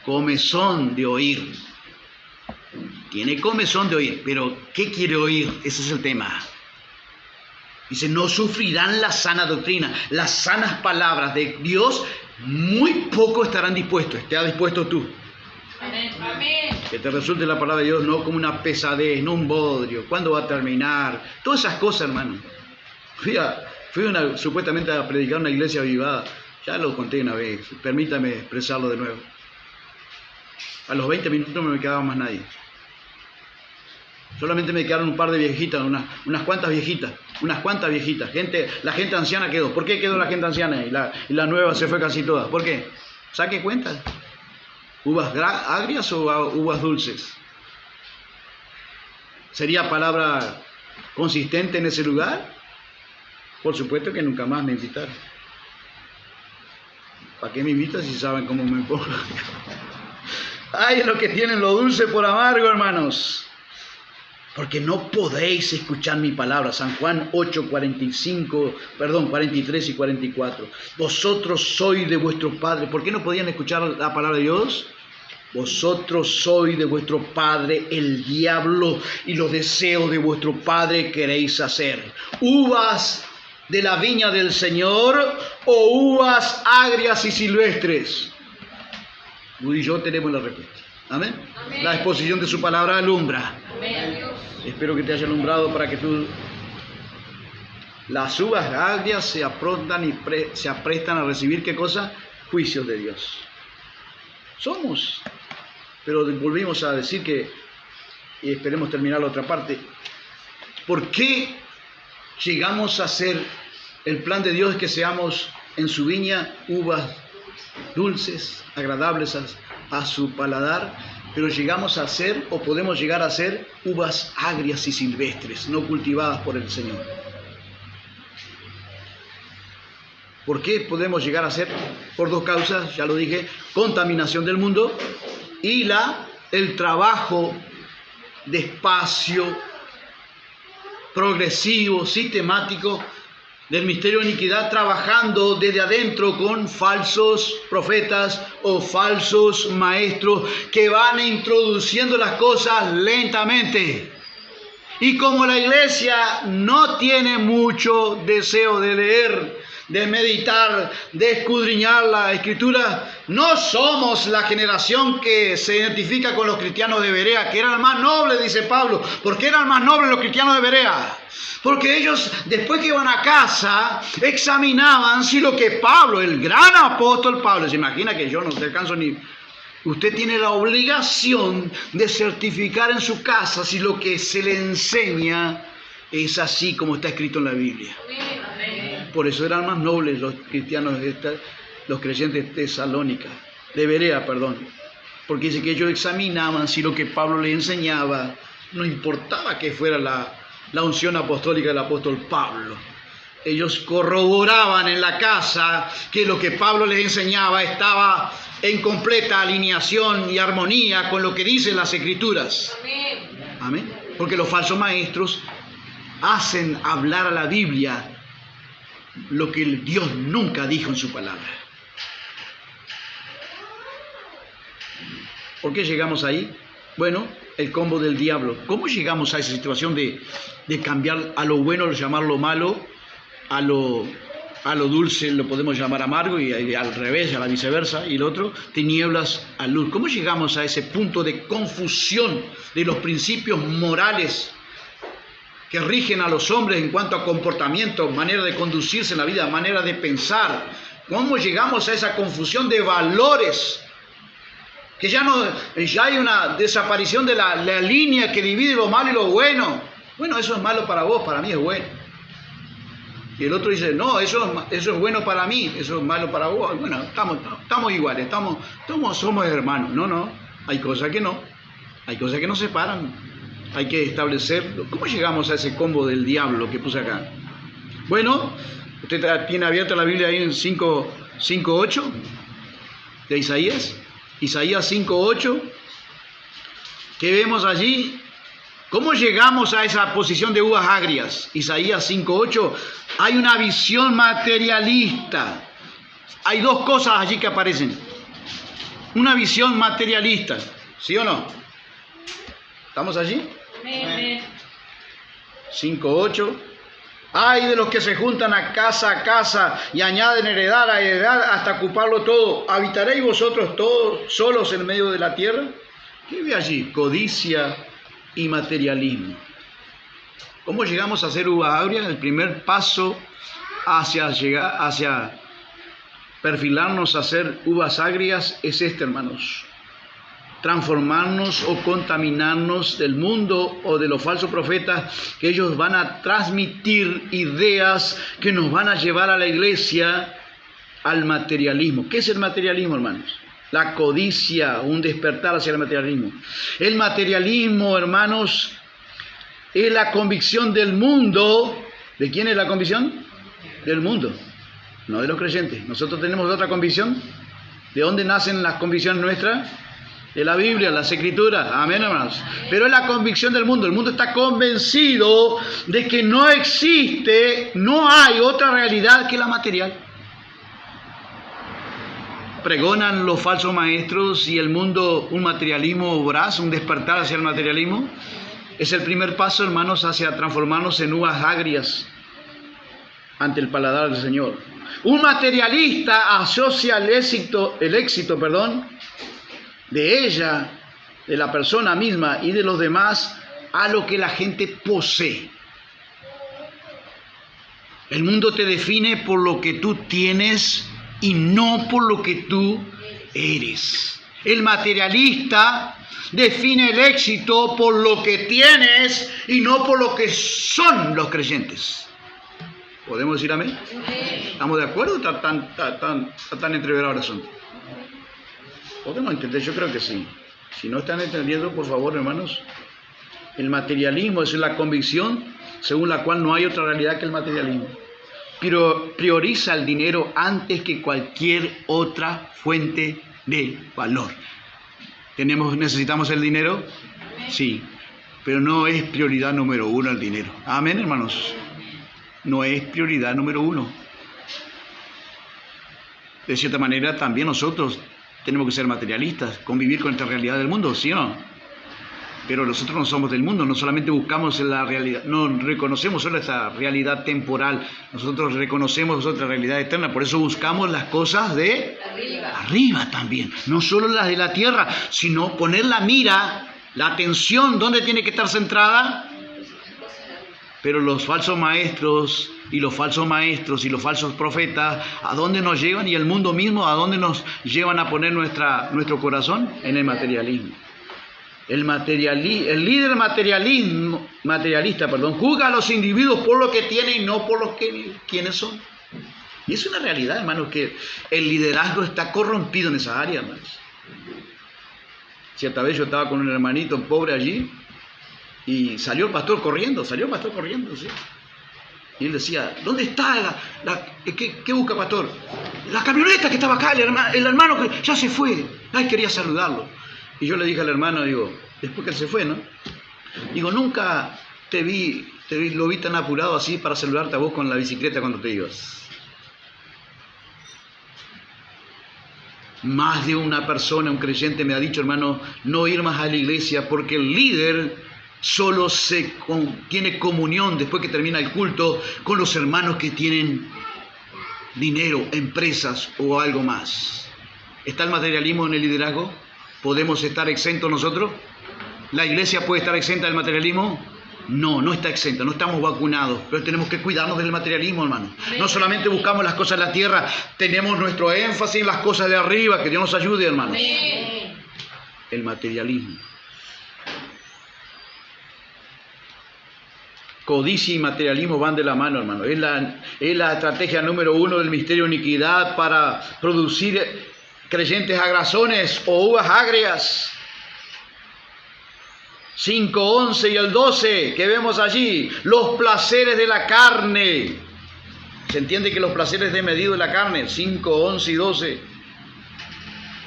comezón de oír. Tiene comezón de oír, pero ¿qué quiere oír? Ese es el tema. Dice, no sufrirán la sana doctrina, las sanas palabras de Dios, muy poco estarán dispuestos. ¿Estás dispuesto tú? Amén. Que te resulte la palabra de Dios no como una pesadez, no un bodrio. ¿Cuándo va a terminar? Todas esas cosas, hermano. Fui supuestamente a predicar en una iglesia avivada. Ya lo conté una vez, permítame expresarlo de nuevo. A los 20 minutos no me quedaba más nadie. Solamente me quedaron un par de viejitas, unas cuantas viejitas. La gente anciana quedó. ¿Por qué quedó la gente anciana? Y la nueva se fue casi toda. ¿Por qué? Saque cuenta. ¿Uvas agrias o uvas dulces? ¿Sería palabra consistente en ese lugar? Por supuesto que nunca más me invitaron. ¿Para qué me invitan si saben cómo me pongo? Ay, es lo que tienen lo dulce por amargo, hermanos. Porque no podéis escuchar mi palabra. San Juan 8, 43 y 44. Vosotros sois de vuestro padre. ¿Por qué no podían escuchar la palabra de Dios? Vosotros sois de vuestro padre el diablo, y los deseos de vuestro padre queréis hacer. Uvas de la viña del Señor o uvas agrias y silvestres. Tú y yo tenemos la respuesta. Amén. Amén. La exposición de su palabra alumbra. Amén. Espero que te haya alumbrado para que tú... Las uvas agrias se aprestan a recibir, ¿qué cosa? Juicios de Dios. Somos. Pero volvimos a decir que, y esperemos terminar la otra parte, ¿por qué llegamos a ser, el plan de Dios es que seamos en su viña uvas dulces, agradables a su paladar? Pero llegamos a ser, o podemos llegar a ser, uvas agrias y silvestres, no cultivadas por el Señor. ¿Por qué podemos llegar a ser? Por dos causas, ya lo dije: contaminación del mundo y el trabajo despacio, progresivo, sistemático del misterio de iniquidad, trabajando desde adentro con falsos profetas o falsos maestros que van introduciendo las cosas lentamente. Y como la iglesia no tiene mucho deseo de leer, de meditar, de escudriñar la Escritura. No somos la generación que se identifica con los cristianos de Berea, que eran más nobles, dice Pablo. ¿Por qué eran más nobles los cristianos de Berea? Porque ellos, después que iban a casa, examinaban si lo que Pablo, el gran apóstol Pablo, se imagina que yo no te alcanzo ni... Usted tiene la obligación de certificar en su casa si lo que se le enseña es así como está escrito en la Biblia. Por eso eran más nobles los cristianos, los creyentes de Tesalónica, de Berea, perdón. Porque dice que ellos examinaban si lo que Pablo le enseñaba, no importaba que fuera la unción apostólica del apóstol Pablo. Ellos corroboraban en la casa que lo que Pablo les enseñaba estaba en completa alineación y armonía con lo que dicen las Escrituras. Amén. Porque los falsos maestros hacen hablar a la Biblia lo que Dios nunca dijo en su palabra. ¿Por qué llegamos ahí? Bueno, el combo del diablo. ¿Cómo llegamos a esa situación de cambiar a lo bueno, llamarlo malo, a lo dulce lo podemos llamar amargo, y al revés, a la viceversa, y el otro, tinieblas a luz? ¿Cómo llegamos a ese punto de confusión de los principios morales que rigen a los hombres en cuanto a comportamiento, manera de conducirse en la vida, manera de pensar? ¿Cómo llegamos a esa confusión de valores? Que ya hay una desaparición de la línea que divide lo malo y lo bueno. Bueno, eso es malo para vos, para mí es bueno. Y el otro dice, no, eso es bueno para mí, eso es malo para vos. Bueno, estamos iguales, somos hermanos. No, hay cosas que no, hay cosas que nos separan. Hay que establecer. ¿Cómo llegamos a ese combo del diablo que puse acá? Bueno, usted tiene abierta la Biblia ahí en 5:8 de Isaías. Isaías 5:8. ¿Qué vemos allí? ¿Cómo llegamos a esa posición de uvas agrias? Isaías 5:8. Hay una visión materialista. Hay dos cosas allí que aparecen. Una visión materialista. ¿Sí o no? ¿Estamos allí? 5:8. Ay de los que se juntan a casa y añaden heredad a heredad hasta ocuparlo todo. ¿Habitaréis vosotros todos solos en medio de la tierra? ¿Qué ve allí? Codicia y materialismo. ¿Cómo llegamos a ser uva agria? El primer paso hacia perfilarnos a ser uvas agrias es este, hermanos. Transformarnos o contaminarnos del mundo o de los falsos profetas, que ellos van a transmitir ideas que nos van a llevar a la iglesia al materialismo. ¿Qué es el materialismo, hermanos? La codicia, un despertar hacia el materialismo. El materialismo, hermanos, es la convicción del mundo. ¿De quién es la convicción? Del mundo, no de los creyentes. Nosotros tenemos otra convicción. ¿De dónde nacen las convicciones nuestras? De la Biblia, las Escrituras. Amén, hermanos. Pero es la convicción del mundo. El mundo está convencido de que no existe, no hay otra realidad que la material. Pregonan los falsos maestros y el mundo un materialismo voraz, un despertar hacia el materialismo. Es el primer paso, hermanos, hacia transformarnos en uvas agrias ante el paladar del Señor. Un materialista asocia el éxito, de ella, de la persona misma y de los demás, a lo que la gente posee. El mundo te define por lo que tú tienes y no por lo que tú eres. El materialista define el éxito por lo que tienes y no por lo que son los creyentes. ¿Podemos decir amén? ¿Estamos de acuerdo? ¿Está tan entreverado el asunto? ¿Podemos entender? Yo creo que sí. Si no están entendiendo, por favor, hermanos, el materialismo es la convicción según la cual no hay otra realidad que el materialismo. Prioriza el dinero antes que cualquier otra fuente de valor. ¿Necesitamos el dinero? Sí, pero no es prioridad número uno el dinero. Amén, hermanos. No es prioridad número uno. De cierta manera, también nosotros tenemos que ser materialistas, convivir con esta realidad del mundo, ¿sí o no? Pero nosotros no somos del mundo, no solamente buscamos la realidad, no reconocemos solo esta realidad temporal, nosotros reconocemos otra realidad eterna, por eso buscamos las cosas de arriba también, no solo las de la tierra, sino poner la mira, la atención, ¿dónde tiene que estar centrada? Pero los falsos maestros y los falsos profetas, ¿a dónde nos llevan? Y el mundo mismo, ¿a dónde nos llevan a poner nuestro corazón? En el materialismo. El líder materialista, juzga a los individuos por lo que tienen y no por lo que quiénes son. Y es una realidad, hermanos, que el liderazgo está corrompido en esa área, hermanos. Cierta vez yo estaba con un hermanito pobre allí y salió el pastor corriendo, ¿sí? Y él decía, ¿dónde está ¿qué busca, pastor? La camioneta que estaba acá, el hermano que ya se fue. Ay, quería saludarlo. Y yo le dije al hermano, después que él se fue, ¿no? Digo, nunca lo vi tan apurado así para saludarte a vos con la bicicleta cuando te ibas. Más de una persona, un creyente me ha dicho, hermano, no ir más a la iglesia porque el líder solo tiene comunión después que termina el culto con los hermanos que tienen dinero, empresas o algo más. ¿Está el materialismo en el liderazgo? ¿Podemos estar exentos nosotros? ¿La iglesia puede estar exenta del materialismo? No, no está exenta, no estamos vacunados, pero tenemos que cuidarnos del materialismo, hermano. No solamente buscamos las cosas de la tierra, tenemos nuestro énfasis en las cosas de arriba, que Dios nos ayude, hermanos. El materialismo. Codicia y materialismo van de la mano, hermano. Es la estrategia número 1 del misterio de iniquidad para producir creyentes agrazones o uvas agrias. 5, 11 y el 12 que vemos allí, los placeres de la carne. Se entiende que los placeres desmedidos de la carne, 5, 11 y 12.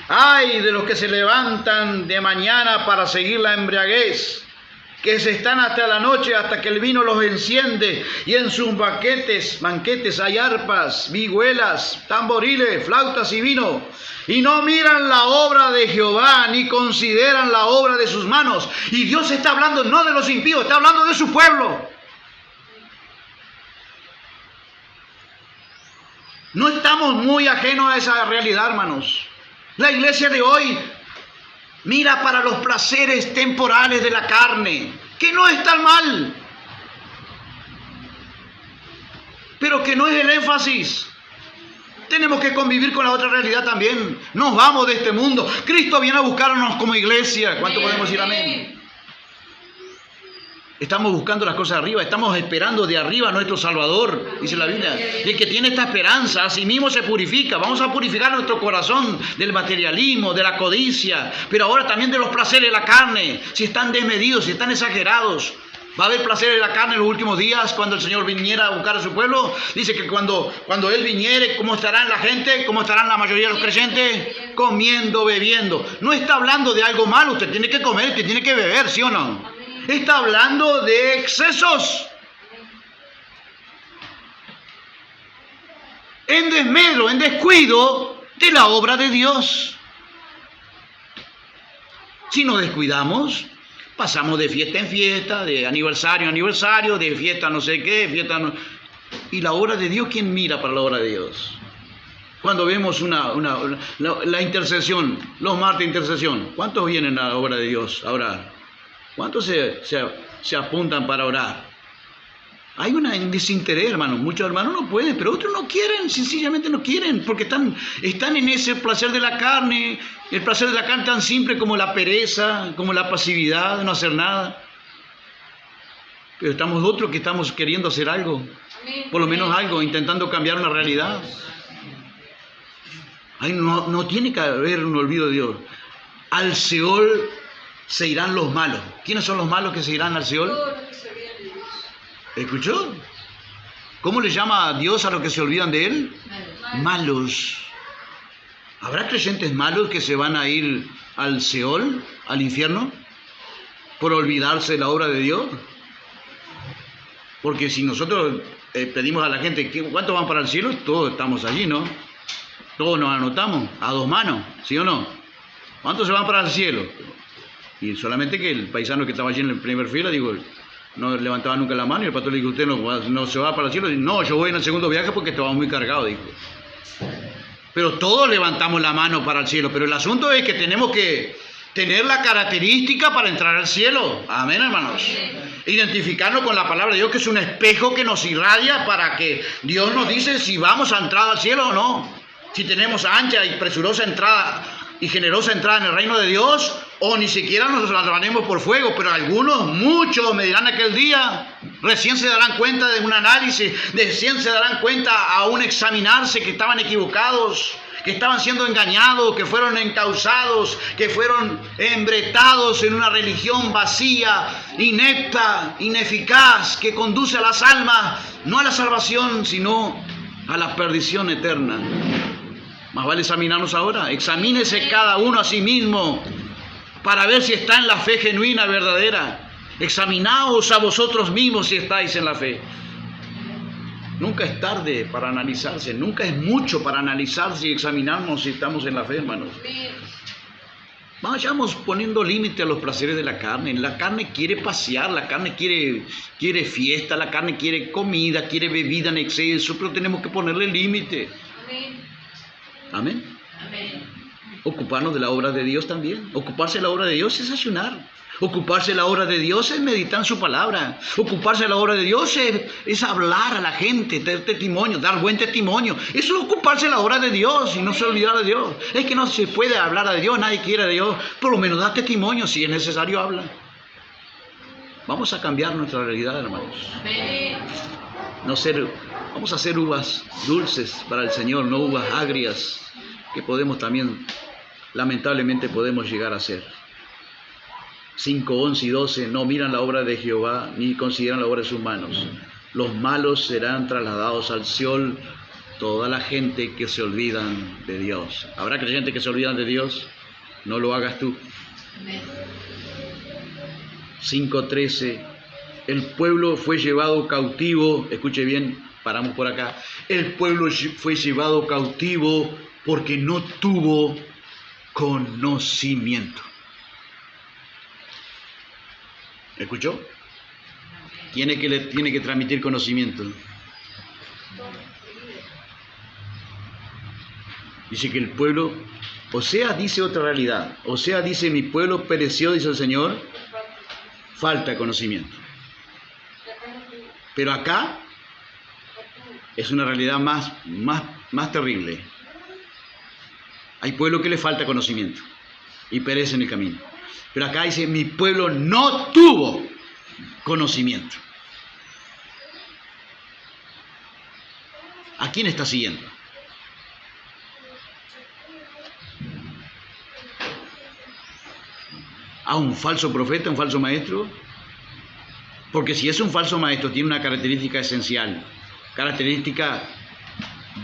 Ay de los que se levantan de mañana para seguir la embriaguez, que se están hasta la noche, hasta que el vino los enciende, y en sus banquetes hay arpas, vihuelas, tamboriles, flautas y vino, y no miran la obra de Jehová, ni consideran la obra de sus manos. Y Dios está hablando no de los impíos, está hablando de su pueblo. No estamos muy ajenos a esa realidad, hermanos. La iglesia de hoy mira para los placeres temporales de la carne, que no es tan mal, pero que no es el énfasis. Tenemos que convivir con la otra realidad también. Nos vamos de este mundo. Cristo viene a buscarnos como iglesia. ¿Cuánto podemos decir amén? Estamos buscando las cosas de arriba, estamos esperando de arriba a nuestro Salvador, dice la Biblia. Y el que tiene esta esperanza, a sí mismo se purifica. Vamos a purificar nuestro corazón del materialismo, de la codicia, pero ahora también de los placeres de la carne. Si están desmedidos, si están exagerados. Va a haber placeres de la carne en los últimos días, cuando el Señor viniera a buscar a su pueblo. Dice que cuando Él viniere, ¿cómo estarán la gente? ¿Cómo estarán la mayoría de los creyentes? Comiendo, bebiendo. No está hablando de algo malo, usted tiene que comer, usted tiene que beber, ¿sí o no? Está hablando de excesos. En desmedro, en descuido de la obra de Dios. Si nos descuidamos, pasamos de fiesta en fiesta, de aniversario en aniversario, de fiesta no sé qué, ¿Y la obra de Dios? ¿Quién mira para la obra de Dios? Cuando vemos la intercesión, los martes de intercesión, ¿cuántos vienen a la obra de Dios a orar? ¿Cuántos se apuntan para orar? Hay un desinterés, hermanos. Muchos hermanos no pueden, pero otros no quieren, sencillamente no quieren, porque están en ese placer de la carne, el placer de la carne tan simple como la pereza, como la pasividad de no hacer nada. Pero estamos otros que estamos queriendo hacer algo, por lo menos algo, intentando cambiar una realidad. No tiene que haber un olvido de Dios. Al Seol se irán los malos. ¿Quiénes son los malos que se irán al Seol? ¿Escuchó? ¿Cómo le llama a Dios a los que se olvidan de Él? Malos. ¿Habrá creyentes malos que se van a ir al Seol, al infierno, por olvidarse de la obra de Dios? Porque si nosotros pedimos a la gente, ¿cuántos van para el cielo? Todos estamos allí, ¿no? Todos nos anotamos, a dos manos, ¿sí o no? ¿Cuántos se van para el cielo? Y solamente que el paisano que estaba allí en la primera fila, digo, no levantaba nunca la mano y el pastor le dijo, ¿usted no se va para el cielo? Y, no, yo voy en el segundo viaje porque estaba muy cargado, dijo. Pero todos levantamos la mano para el cielo, pero el asunto es que tenemos que tener la característica para entrar al cielo. Amén, hermanos. Identificarnos con la palabra de Dios, que es un espejo que nos irradia para que Dios nos dice si vamos a entrar al cielo o no. Si tenemos ancha y presurosa entrada y generosa entrada en el reino de Dios, o ni siquiera nos lanzaremos por fuego. Pero algunos, muchos me dirán aquel día, recién se darán cuenta de un análisis, recién se darán cuenta a un examinarse que estaban equivocados, que estaban siendo engañados, que fueron encausados, que fueron embretados en una religión vacía, inepta, ineficaz, que conduce a las almas, no a la salvación, sino a la perdición eterna. Más vale examinarnos ahora. Examínese cada uno a sí mismo para ver si está en la fe genuina, verdadera. Examinaos a vosotros mismos si estáis en la fe. Nunca es tarde para analizarse, nunca es mucho para analizarse y examinarnos si estamos en la fe, hermanos. Vayamos poniendo límite a los placeres de la carne. La carne quiere pasear, la carne quiere fiesta, la carne quiere comida, quiere bebida en exceso, pero tenemos que ponerle límite. Amén. Amén. Ocuparnos de la obra de Dios también. Ocuparse de la obra de Dios es ayunar. Ocuparse de la obra de Dios es meditar en su palabra. Ocuparse de la obra de Dios es hablar a la gente, dar testimonio, dar buen testimonio. Eso es ocuparse de la obra de Dios y no se olvidar de Dios. Es que no se puede hablar de Dios, nadie quiere de Dios. Por lo menos da testimonio, si es necesario habla. Vamos a cambiar nuestra realidad, hermanos. Amén. Vamos a hacer uvas dulces para el Señor, no uvas agrias, que podemos también, lamentablemente, podemos llegar a ser. 5, 11 y 12, no miran la obra de Jehová, ni consideran la obra de sus manos. Los malos serán trasladados al Seol, toda la gente que se olvidan de Dios. ¿Habrá creyentes que se olvidan de Dios? No lo hagas tú. Amén. 5:13, el pueblo fue llevado cautivo, escuche bien, paramos por acá. El pueblo fue llevado cautivo porque no tuvo conocimiento. ¿Escuchó? Tiene que transmitir conocimiento. Dice que el pueblo, dice otra realidad. Dice, mi pueblo pereció, dice el Señor, falta conocimiento. Pero acá es una realidad más terrible. Hay pueblo que le falta conocimiento y perece en el camino. Pero acá dice, mi pueblo no tuvo conocimiento. ¿A quién está siguiendo? ¿A un falso profeta, un falso maestro? Porque si es un falso maestro, tiene una característica esencial, característica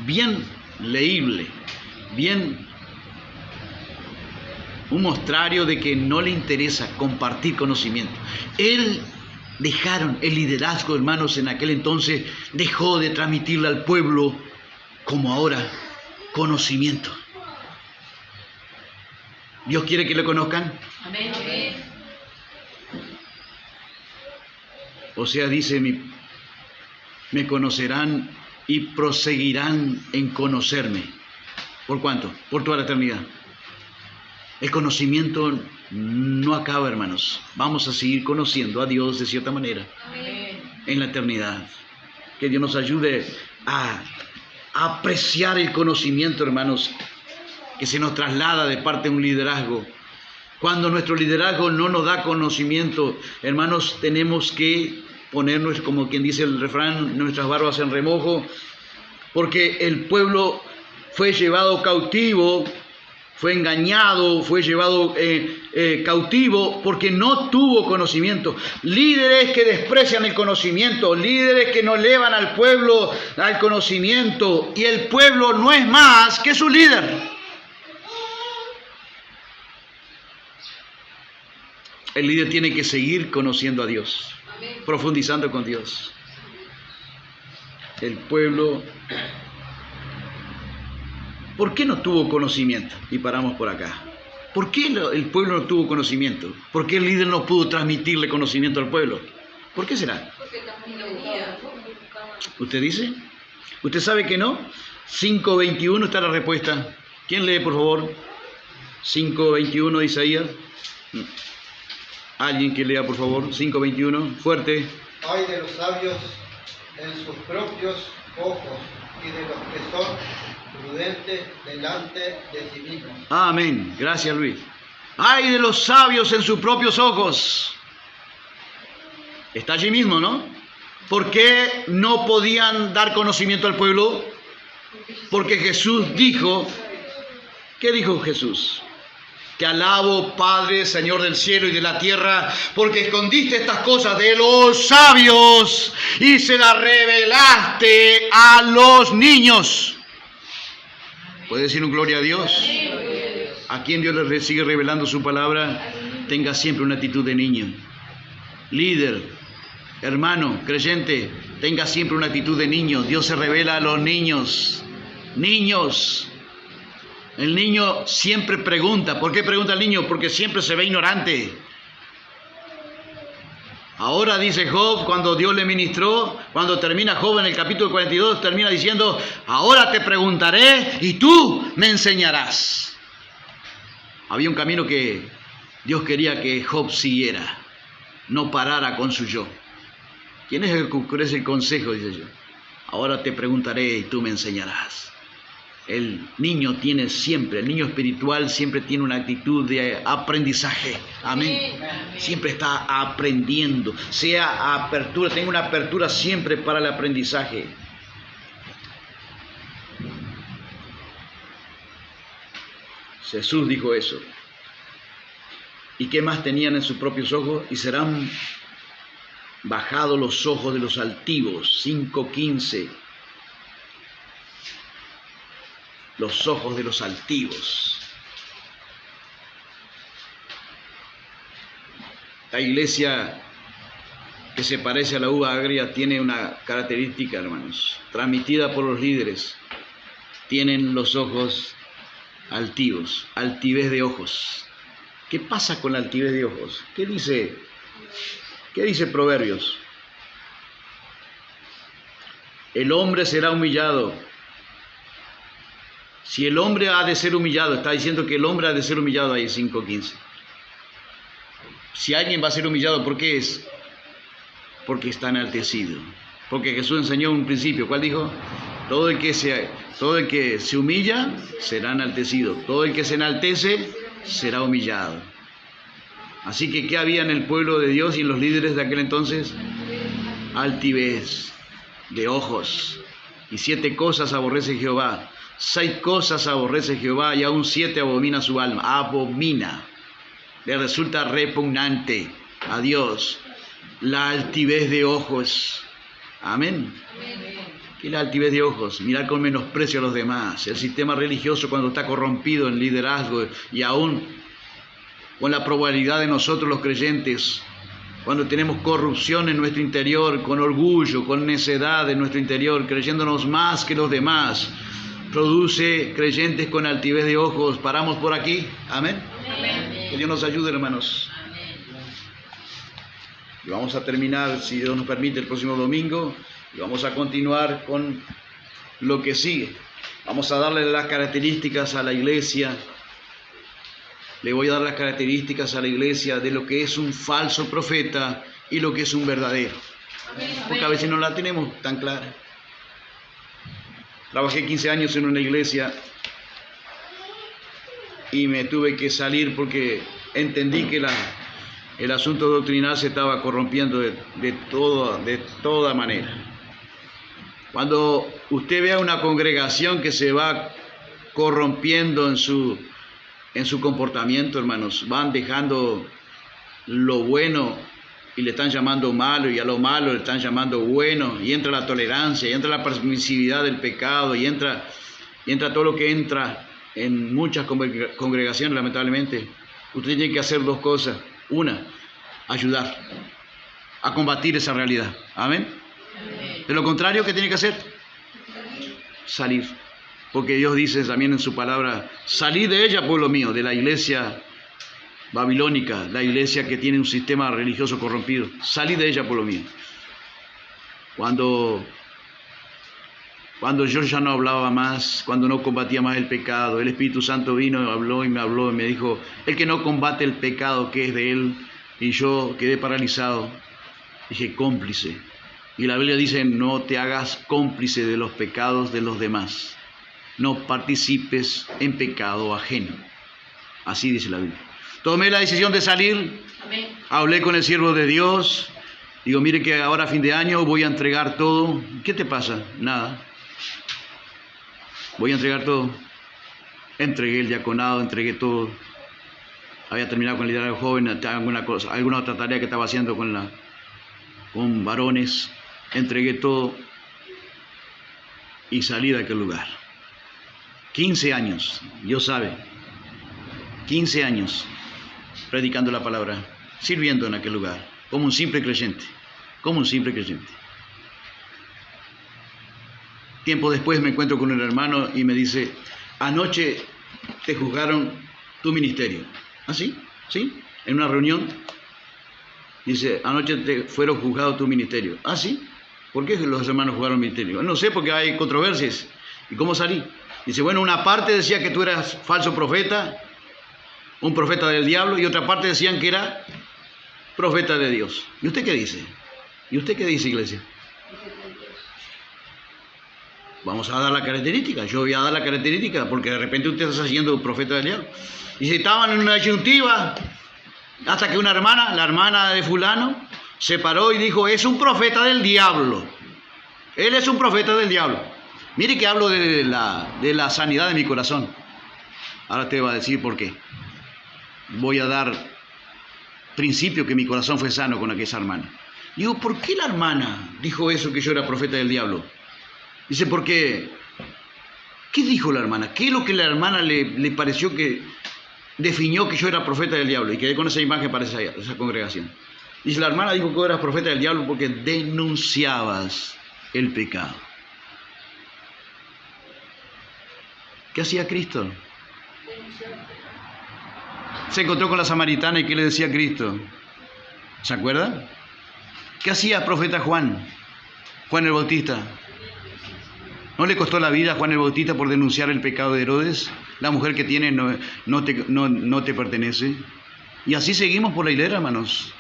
bien leíble, un mostrario de que no le interesa compartir conocimiento. El liderazgo, hermanos, en aquel entonces dejó de transmitirle al pueblo, como ahora, conocimiento. ¿Dios quiere que lo conozcan? Amén. Amén. Dice, me conocerán y proseguirán en conocerme. ¿Por cuánto? Por toda la eternidad. El conocimiento no acaba, hermanos. Vamos a seguir conociendo a Dios de cierta manera. Amén. En la eternidad. Que Dios nos ayude a apreciar el conocimiento, hermanos, que se nos traslada de parte de un liderazgo. Cuando nuestro liderazgo no nos da conocimiento, hermanos, tenemos que ponernos, como quien dice el refrán, nuestras barbas en remojo, porque el pueblo fue llevado cautivo, fue engañado, fue llevado cautivo porque no tuvo conocimiento. Líderes que desprecian el conocimiento, líderes que no elevan al pueblo al conocimiento, y el pueblo no es más que su líder. El líder tiene que seguir conociendo a Dios, profundizando con Dios. El pueblo, ¿por qué no tuvo conocimiento? Y paramos por acá. ¿Por qué el pueblo no tuvo conocimiento? ¿Por qué el líder no pudo transmitirle conocimiento al pueblo? ¿Por qué será? ¿Usted dice? ¿Usted sabe que no? 5:21 está la respuesta. ¿Quién lee, por favor? 5:21 de Isaías. Alguien que lea, por favor. 5:21. Fuerte. Ay de los sabios en sus propios ojos y de los que son prudentes delante de sí mismos. Amén. Gracias, Luis. Ay de los sabios en sus propios ojos. Está allí mismo, ¿no? ¿Por qué no podían dar conocimiento al pueblo? Porque Jesús dijo, ¿qué dijo Jesús? Te alabo, Padre, Señor del cielo y de la tierra, porque escondiste estas cosas de los sabios y se las revelaste a los niños. ¿Puede decir un gloria a Dios? A quien Dios le sigue revelando su palabra, tenga siempre una actitud de niño. Líder, hermano, creyente, tenga siempre una actitud de niño. Dios se revela a los niños. Niños. El niño siempre pregunta. ¿Por qué pregunta el niño? Porque siempre se ve ignorante. Ahora dice Job, cuando Dios le ministró, cuando termina Job en el capítulo 42, termina diciendo, ahora te preguntaré y tú me enseñarás. Había un camino que Dios quería que Job siguiera, no parara con su yo. ¿Quién es el que ofrece el consejo? Dice yo. Ahora te preguntaré y tú me enseñarás. El niño tiene siempre, el niño espiritual siempre tiene una actitud de aprendizaje. Amén. Siempre está aprendiendo. Sea apertura, tenga una apertura siempre para el aprendizaje. Jesús dijo eso. ¿Y qué más tenían en sus propios ojos? Y serán bajados los ojos de los altivos. 5:15. Los ojos de los altivos. La iglesia que se parece a la uva agria tiene una característica, hermanos, transmitida por los líderes. Tienen los ojos altivos, altivez de ojos. ¿Qué pasa con la altivez de ojos? ¿Qué dice Proverbios? El hombre será humillado. Si el hombre ha de ser humillado, está diciendo que el hombre ha de ser humillado ahí en 5:15. Si alguien va a ser humillado, ¿por qué es? Porque está enaltecido. Porque Jesús enseñó un principio. ¿Cuál dijo? Todo el que se humilla será enaltecido. Todo el que se enaltece será humillado. Así que, ¿qué había en el pueblo de Dios y en los líderes de aquel entonces? Altivez de ojos. Y 7 cosas aborrece Jehová. 6 cosas aborrece Jehová y aún 7 abomina su alma. Abomina. Le resulta repugnante a Dios la altivez de ojos. Amén. ¿Qué es la altivez de ojos? Mirar con menosprecio a los demás. El sistema religioso, cuando está corrompido en liderazgo y aún con la probabilidad de nosotros los creyentes, cuando tenemos corrupción en nuestro interior, con orgullo, con necedad en nuestro interior, creyéndonos más que los demás, produce creyentes con altivez de ojos. ¿Paramos por aquí? Amén. Amén. Que Dios nos ayude, hermanos. Y vamos a terminar, si Dios nos permite, el próximo domingo. Y vamos a continuar con lo que sigue. Vamos a darle las características a la iglesia. Le voy a dar las características a la iglesia de lo que es un falso profeta y lo que es un verdadero. Porque a veces no la tenemos tan clara. Trabajé 15 años en una iglesia y me tuve que salir porque entendí que el asunto doctrinal se estaba corrompiendo de toda manera. Cuando usted vea una congregación que se va corrompiendo en su comportamiento, hermanos, van dejando lo bueno y le están llamando malo, y a lo malo le están llamando bueno, y entra la tolerancia, y entra la permisividad del pecado, y entra todo lo que entra en muchas congregaciones, lamentablemente. Usted tiene que hacer 2 cosas. Una, ayudar a combatir esa realidad. Amén. De lo contrario, ¿qué tiene que hacer? Salir. Porque Dios dice también en su palabra, salid de ella, pueblo mío, de la iglesia babilónica, la iglesia que tiene un sistema religioso corrompido. Salid de ella, pueblo mío. Cuando yo ya no hablaba más, cuando no combatía más el pecado, el Espíritu Santo vino, habló y me dijo, el que no combate el pecado que es de él, y yo quedé paralizado. Dije, cómplice. Y la Biblia dice, no te hagas cómplice de los pecados de los demás. No participes en pecado ajeno. Así dice la Biblia. Tomé la decisión de salir. Amén. Hablé con el siervo de Dios. Digo, mire que ahora a fin de año voy a entregar todo. ¿Qué te pasa? Nada. Voy a entregar todo. Entregué el diaconado, entregué todo. Había terminado con el liderazgo joven, alguna otra tarea que estaba haciendo con varones. Entregué todo y salí de aquel lugar. 15 años, Dios sabe. 15 años predicando la palabra, sirviendo en aquel lugar, como un simple creyente. Como un simple creyente. Tiempo después me encuentro con un hermano y me dice, anoche te juzgaron tu ministerio. ¿Ah, sí? ¿Sí? En una reunión. Dice, anoche te fueron juzgados tu ministerio. ¿Ah, sí? ¿Por qué los hermanos juzgaron mi ministerio? No sé, porque hay controversias. ¿Y cómo salí? Dice, bueno, una parte decía que tú eras falso profeta, un profeta del diablo, y otra parte decían que era profeta de Dios. ¿Y usted qué dice? ¿Y usted qué dice, iglesia? Vamos a dar la característica. Yo voy a dar la característica porque de repente usted está siendo profeta del diablo. Y si estaban en una disyuntiva, hasta que una hermana, la hermana de fulano, se paró y dijo, es un profeta del diablo. Él es un profeta del diablo. Mire que hablo de la sanidad de mi corazón. Ahora te va a decir por qué. Voy a dar principio que mi corazón fue sano con aquella hermana. Digo, ¿por qué la hermana dijo eso, que yo era profeta del diablo? Dice, porque, ¿qué dijo la hermana? ¿Qué es lo que la hermana le pareció que definió que yo era profeta del diablo? Y quedé con esa imagen para esa congregación. Dice, la hermana dijo que tú eras profeta del diablo porque denunciabas el pecado. ¿Qué hacía Cristo? Se encontró con la samaritana y ¿qué le decía Cristo? ¿Se acuerdan? ¿Qué hacía el profeta Juan? Juan el Bautista. ¿No le costó la vida a Juan el Bautista por denunciar el pecado de Herodes? La mujer que tiene no te pertenece. Y así seguimos por la hilera, hermanos.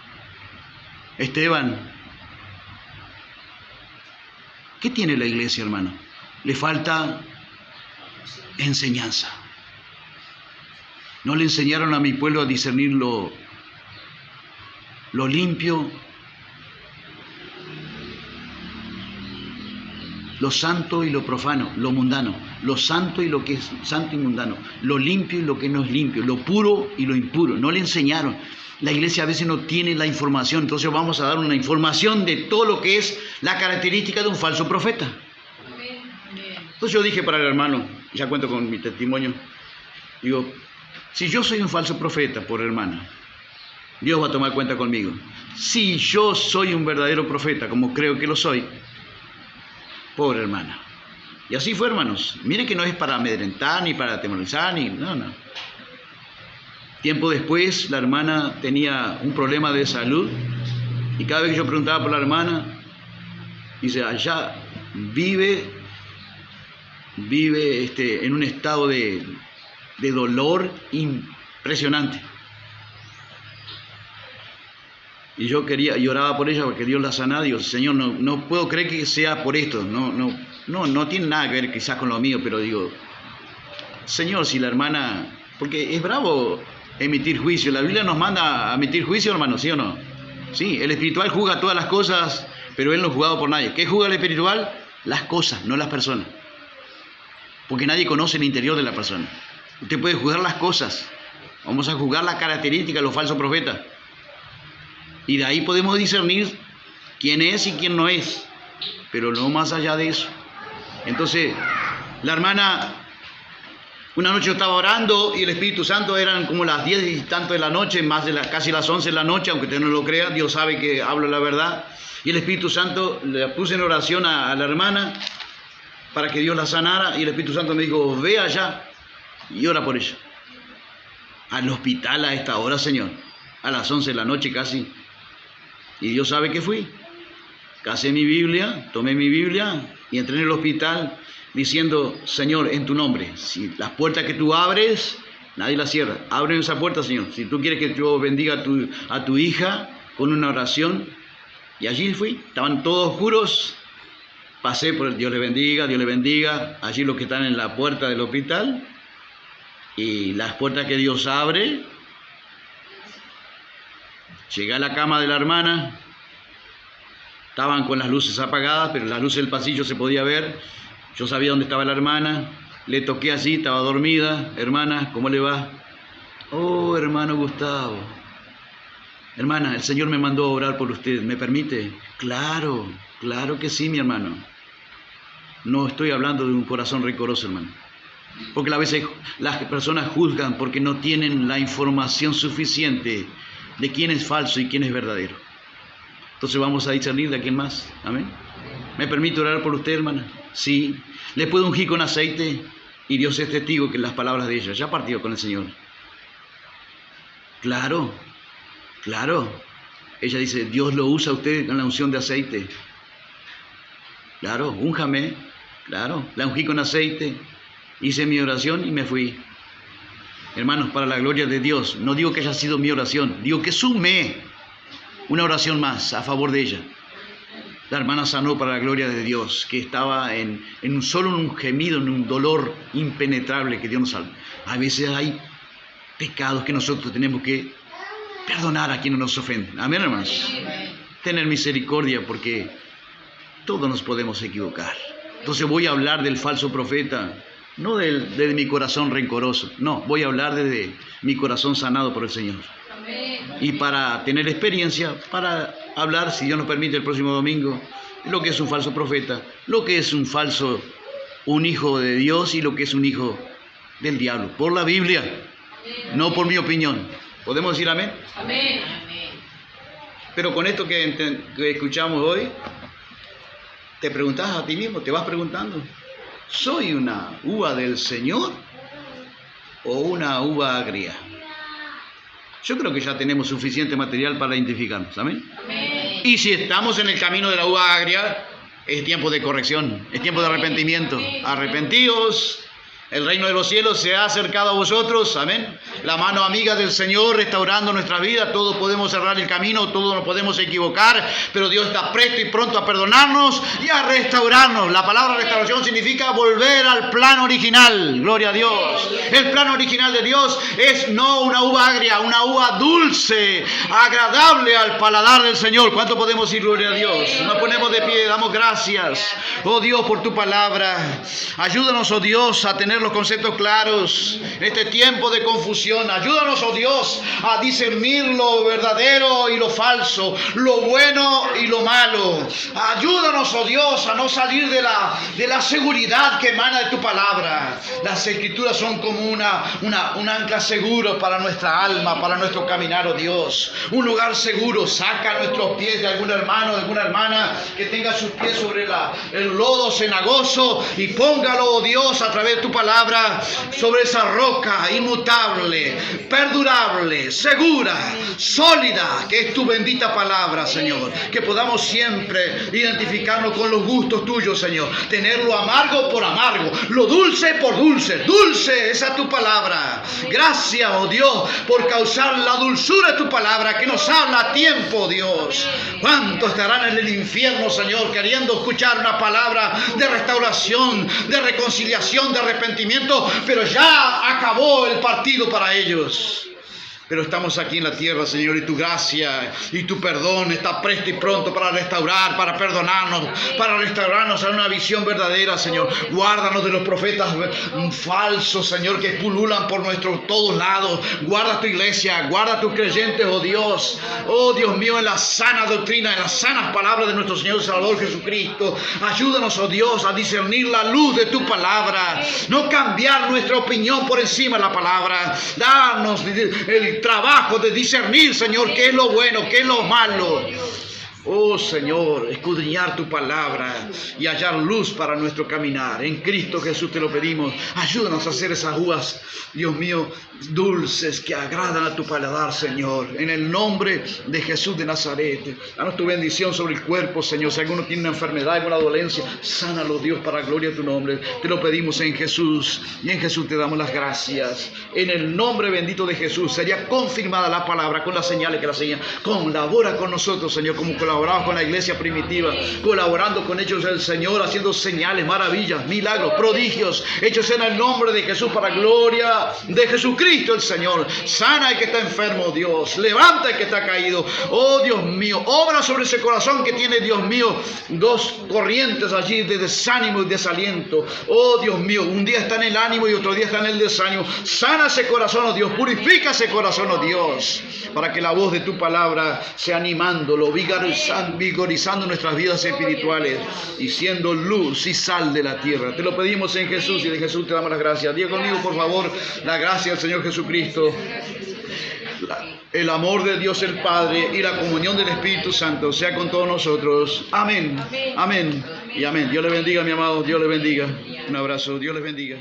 Esteban. ¿Qué tiene la iglesia, hermano? Le falta enseñanza. No le enseñaron a mi pueblo a discernir lo limpio, lo santo y lo profano, lo mundano, lo santo y lo que es santo y mundano, lo limpio y lo que no es limpio, lo puro y lo impuro. No le enseñaron. La iglesia a veces no tiene la información, entonces vamos a dar una información de todo lo que es la característica de un falso profeta. Entonces yo dije para el hermano, ya cuento con mi testimonio, digo, si yo soy un falso profeta, por hermana, Dios va a tomar cuenta conmigo. Si yo soy un verdadero profeta, como creo que lo soy, pobre hermana. Y así fue, hermanos. Miren que no es para amedrentar, ni para atemorizar, ni... No. Tiempo después, la hermana tenía un problema de salud, y cada vez que yo preguntaba por la hermana, dice, allá vive en un estado de dolor impresionante. Y yo lloraba por ella porque Dios la sanara. Digo, Señor, no puedo creer que sea por esto. No tiene nada que ver quizás con lo mío, pero digo, Señor, si la hermana... Porque es bravo emitir juicio. La Biblia nos manda a emitir juicio, hermano, ¿sí o no? Sí, el espiritual juzga todas las cosas, pero él no es juzgado por nadie. ¿Qué juzga el espiritual? Las cosas, no las personas. Porque nadie conoce el interior de la persona. Usted puede juzgar las cosas. Vamos a juzgar las características de los falsos profetas. Y de ahí podemos discernir quién es y quién no es. Pero no más allá de eso. Entonces, la hermana, una noche yo estaba orando y el Espíritu Santo eran como las 10 y tanto de la noche, casi las 11 de la noche, aunque usted no lo crea, Dios sabe que hablo la verdad. Y el Espíritu Santo le puse en oración a la hermana para que Dios la sanara, y el Espíritu Santo me dijo, ve allá y ora por ella. Al hospital a esta hora, Señor, a las 11 de la noche casi. Y Dios sabe que fui. Casé mi Biblia, tomé mi Biblia y entré en el hospital diciendo, Señor, en tu nombre, si las puertas que tú abres, nadie las cierra. Abre esa puerta, Señor. Si tú quieres que yo bendiga a tu hija con una oración. Y allí fui. Estaban todos oscuros. Pasé por el Dios le bendiga. Allí los que están en la puerta del hospital. Y las puertas que Dios abre. Llegué a la cama de la hermana. Estaban con las luces apagadas, pero las luces del pasillo se podía ver. Yo sabía dónde estaba la hermana. Le toqué así, estaba dormida. Hermana, ¿cómo le va? Oh, hermano Gustavo. Hermana, el Señor me mandó a orar por usted. ¿Me permite? Claro, claro que sí, mi hermano. No estoy hablando de un corazón rencoroso, hermano. Porque a veces las personas juzgan porque no tienen la información suficiente de quién es falso y quién es verdadero. Entonces vamos a discernir de quién más. Amén. ¿Me permite orar por usted, hermana? Sí. ¿Le puedo ungir con aceite? Y Dios es testigo que las palabras de ella ya partió con el Señor. Claro, claro. Ella dice, Dios lo usa a usted con la unción de aceite. Claro, únjame. Claro, la ungí con aceite. Hice mi oración y me fui. Hermanos, para la gloria de Dios, no digo que haya sido mi oración, digo que sumé una oración más a favor de ella. La hermana sanó para la gloria de Dios, que estaba en un gemido, en un dolor impenetrable que Dios nos salve. A veces hay pecados que nosotros tenemos que perdonar a quienes nos ofenden. Amén, hermanos. Tener misericordia porque todos nos podemos equivocar. Entonces voy a hablar del falso profeta, no desde mi corazón rencoroso, no, voy a hablar desde mi corazón sanado por el Señor. Y para tener experiencia, para hablar, si Dios nos permite, el próximo domingo, lo que es un falso profeta, lo que es un hijo de Dios y lo que es un hijo del diablo, por la Biblia, no por mi opinión. ¿Podemos decir amén? Amén. Pero con esto que escuchamos hoy, te preguntas a ti mismo, te vas preguntando, ¿soy una uva del Señor o una uva agria? Yo creo que ya tenemos suficiente material para identificarnos, ¿amén? Amén. Y si estamos en el camino de la uva agria, es tiempo de corrección, es tiempo de arrepentimiento. Arrepentíos, el reino de los cielos se ha acercado a vosotros, amén. La mano amiga del Señor restaurando nuestra vida. Todos podemos cerrar el camino, todos nos podemos equivocar, pero Dios está presto y pronto a perdonarnos y a restaurarnos. La palabra restauración significa volver al plan original. Gloria a Dios. El plan original de Dios es no una uva agria, una uva dulce, agradable al paladar del Señor. ¿Cuánto podemos decir gloria a Dios? Nos ponemos de pie, damos gracias, oh Dios, por tu palabra. Ayúdanos, oh Dios, a tener los conceptos claros en este tiempo de confusión. Ayúdanos, oh Dios, a discernir lo verdadero y lo falso, lo bueno y lo malo. Ayúdanos, oh Dios, a no salir de la seguridad que emana de tu palabra. Las escrituras son como un ancla seguro para nuestra alma, para nuestro caminar, oh Dios. Un lugar seguro. Saca nuestros pies de algún hermano, de alguna hermana que tenga sus pies sobre el lodo cenagoso y póngalo, oh Dios, a través de tu palabra, sobre esa roca inmutable, perdurable, segura, sólida, que es tu bendita palabra, Señor. Que podamos siempre identificarnos con los gustos tuyos, Señor. Tener lo amargo por amargo, lo dulce por dulce. Dulce, esa es tu palabra. Gracias, oh Dios, por causar la dulzura de tu palabra que nos habla a tiempo, Dios. ¿Cuántos estarán en el infierno, Señor, queriendo escuchar una palabra de restauración, de reconciliación, de arrepentimiento? Pero ya acabó el partido para ellos. Pero estamos aquí en la tierra, Señor, y tu gracia y tu perdón está presto y pronto para restaurar, para perdonarnos, para restaurarnos a una visión verdadera, Señor. Guárdanos de los profetas falsos, Señor, que pululan por todos lados. Guarda tu iglesia, guarda a tus creyentes, oh Dios. Oh Dios mío, en la sana doctrina, en las sanas palabras de nuestro Señor y Salvador Jesucristo. Ayúdanos, oh Dios, a discernir la luz de tu palabra. No cambiar nuestra opinión por encima de la palabra. Danos el trabajo de discernir, Señor, qué es lo bueno, qué es lo malo. Oh Señor, escudriñar tu palabra y hallar luz para nuestro caminar. En Cristo Jesús te lo pedimos. Ayúdanos a hacer esas uvas, Dios mío, dulces que agradan a tu paladar, Señor. En el nombre de Jesús de Nazaret. Danos tu bendición sobre el cuerpo, Señor. Si alguno tiene una enfermedad, alguna dolencia, sánalo, Dios, para gloria de tu nombre. Te lo pedimos en Jesús. Y en Jesús te damos las gracias. En el nombre bendito de Jesús sería confirmada la palabra con las señales que la señal. Colabora con nosotros, Señor, como colaboramos con la iglesia primitiva, colaborando con ellos el Señor, haciendo señales, maravillas, milagros, prodigios, hechos en el nombre de Jesús para gloria de Jesucristo el Señor. Sana al que está enfermo, Dios. Levanta al que está caído. Oh Dios mío, obra sobre ese corazón que tiene, Dios mío, dos corrientes allí de desánimo y desaliento. Oh Dios mío, un día está en el ánimo y otro día está en el desánimo. Sana ese corazón, oh Dios. Purifica ese corazón, oh Dios, para que la voz de tu palabra sea animándolo, vigorizando nuestras vidas espirituales y siendo luz y sal de la tierra. Te lo pedimos en Jesús y de Jesús te damos las gracias. Diga conmigo, por favor, la gracia del Señor Jesucristo, el amor de Dios el Padre y la comunión del Espíritu Santo sea con todos nosotros. Amén, amén y amén. Dios le bendiga, mi amado. Dios le bendiga. Un abrazo. Dios les bendiga.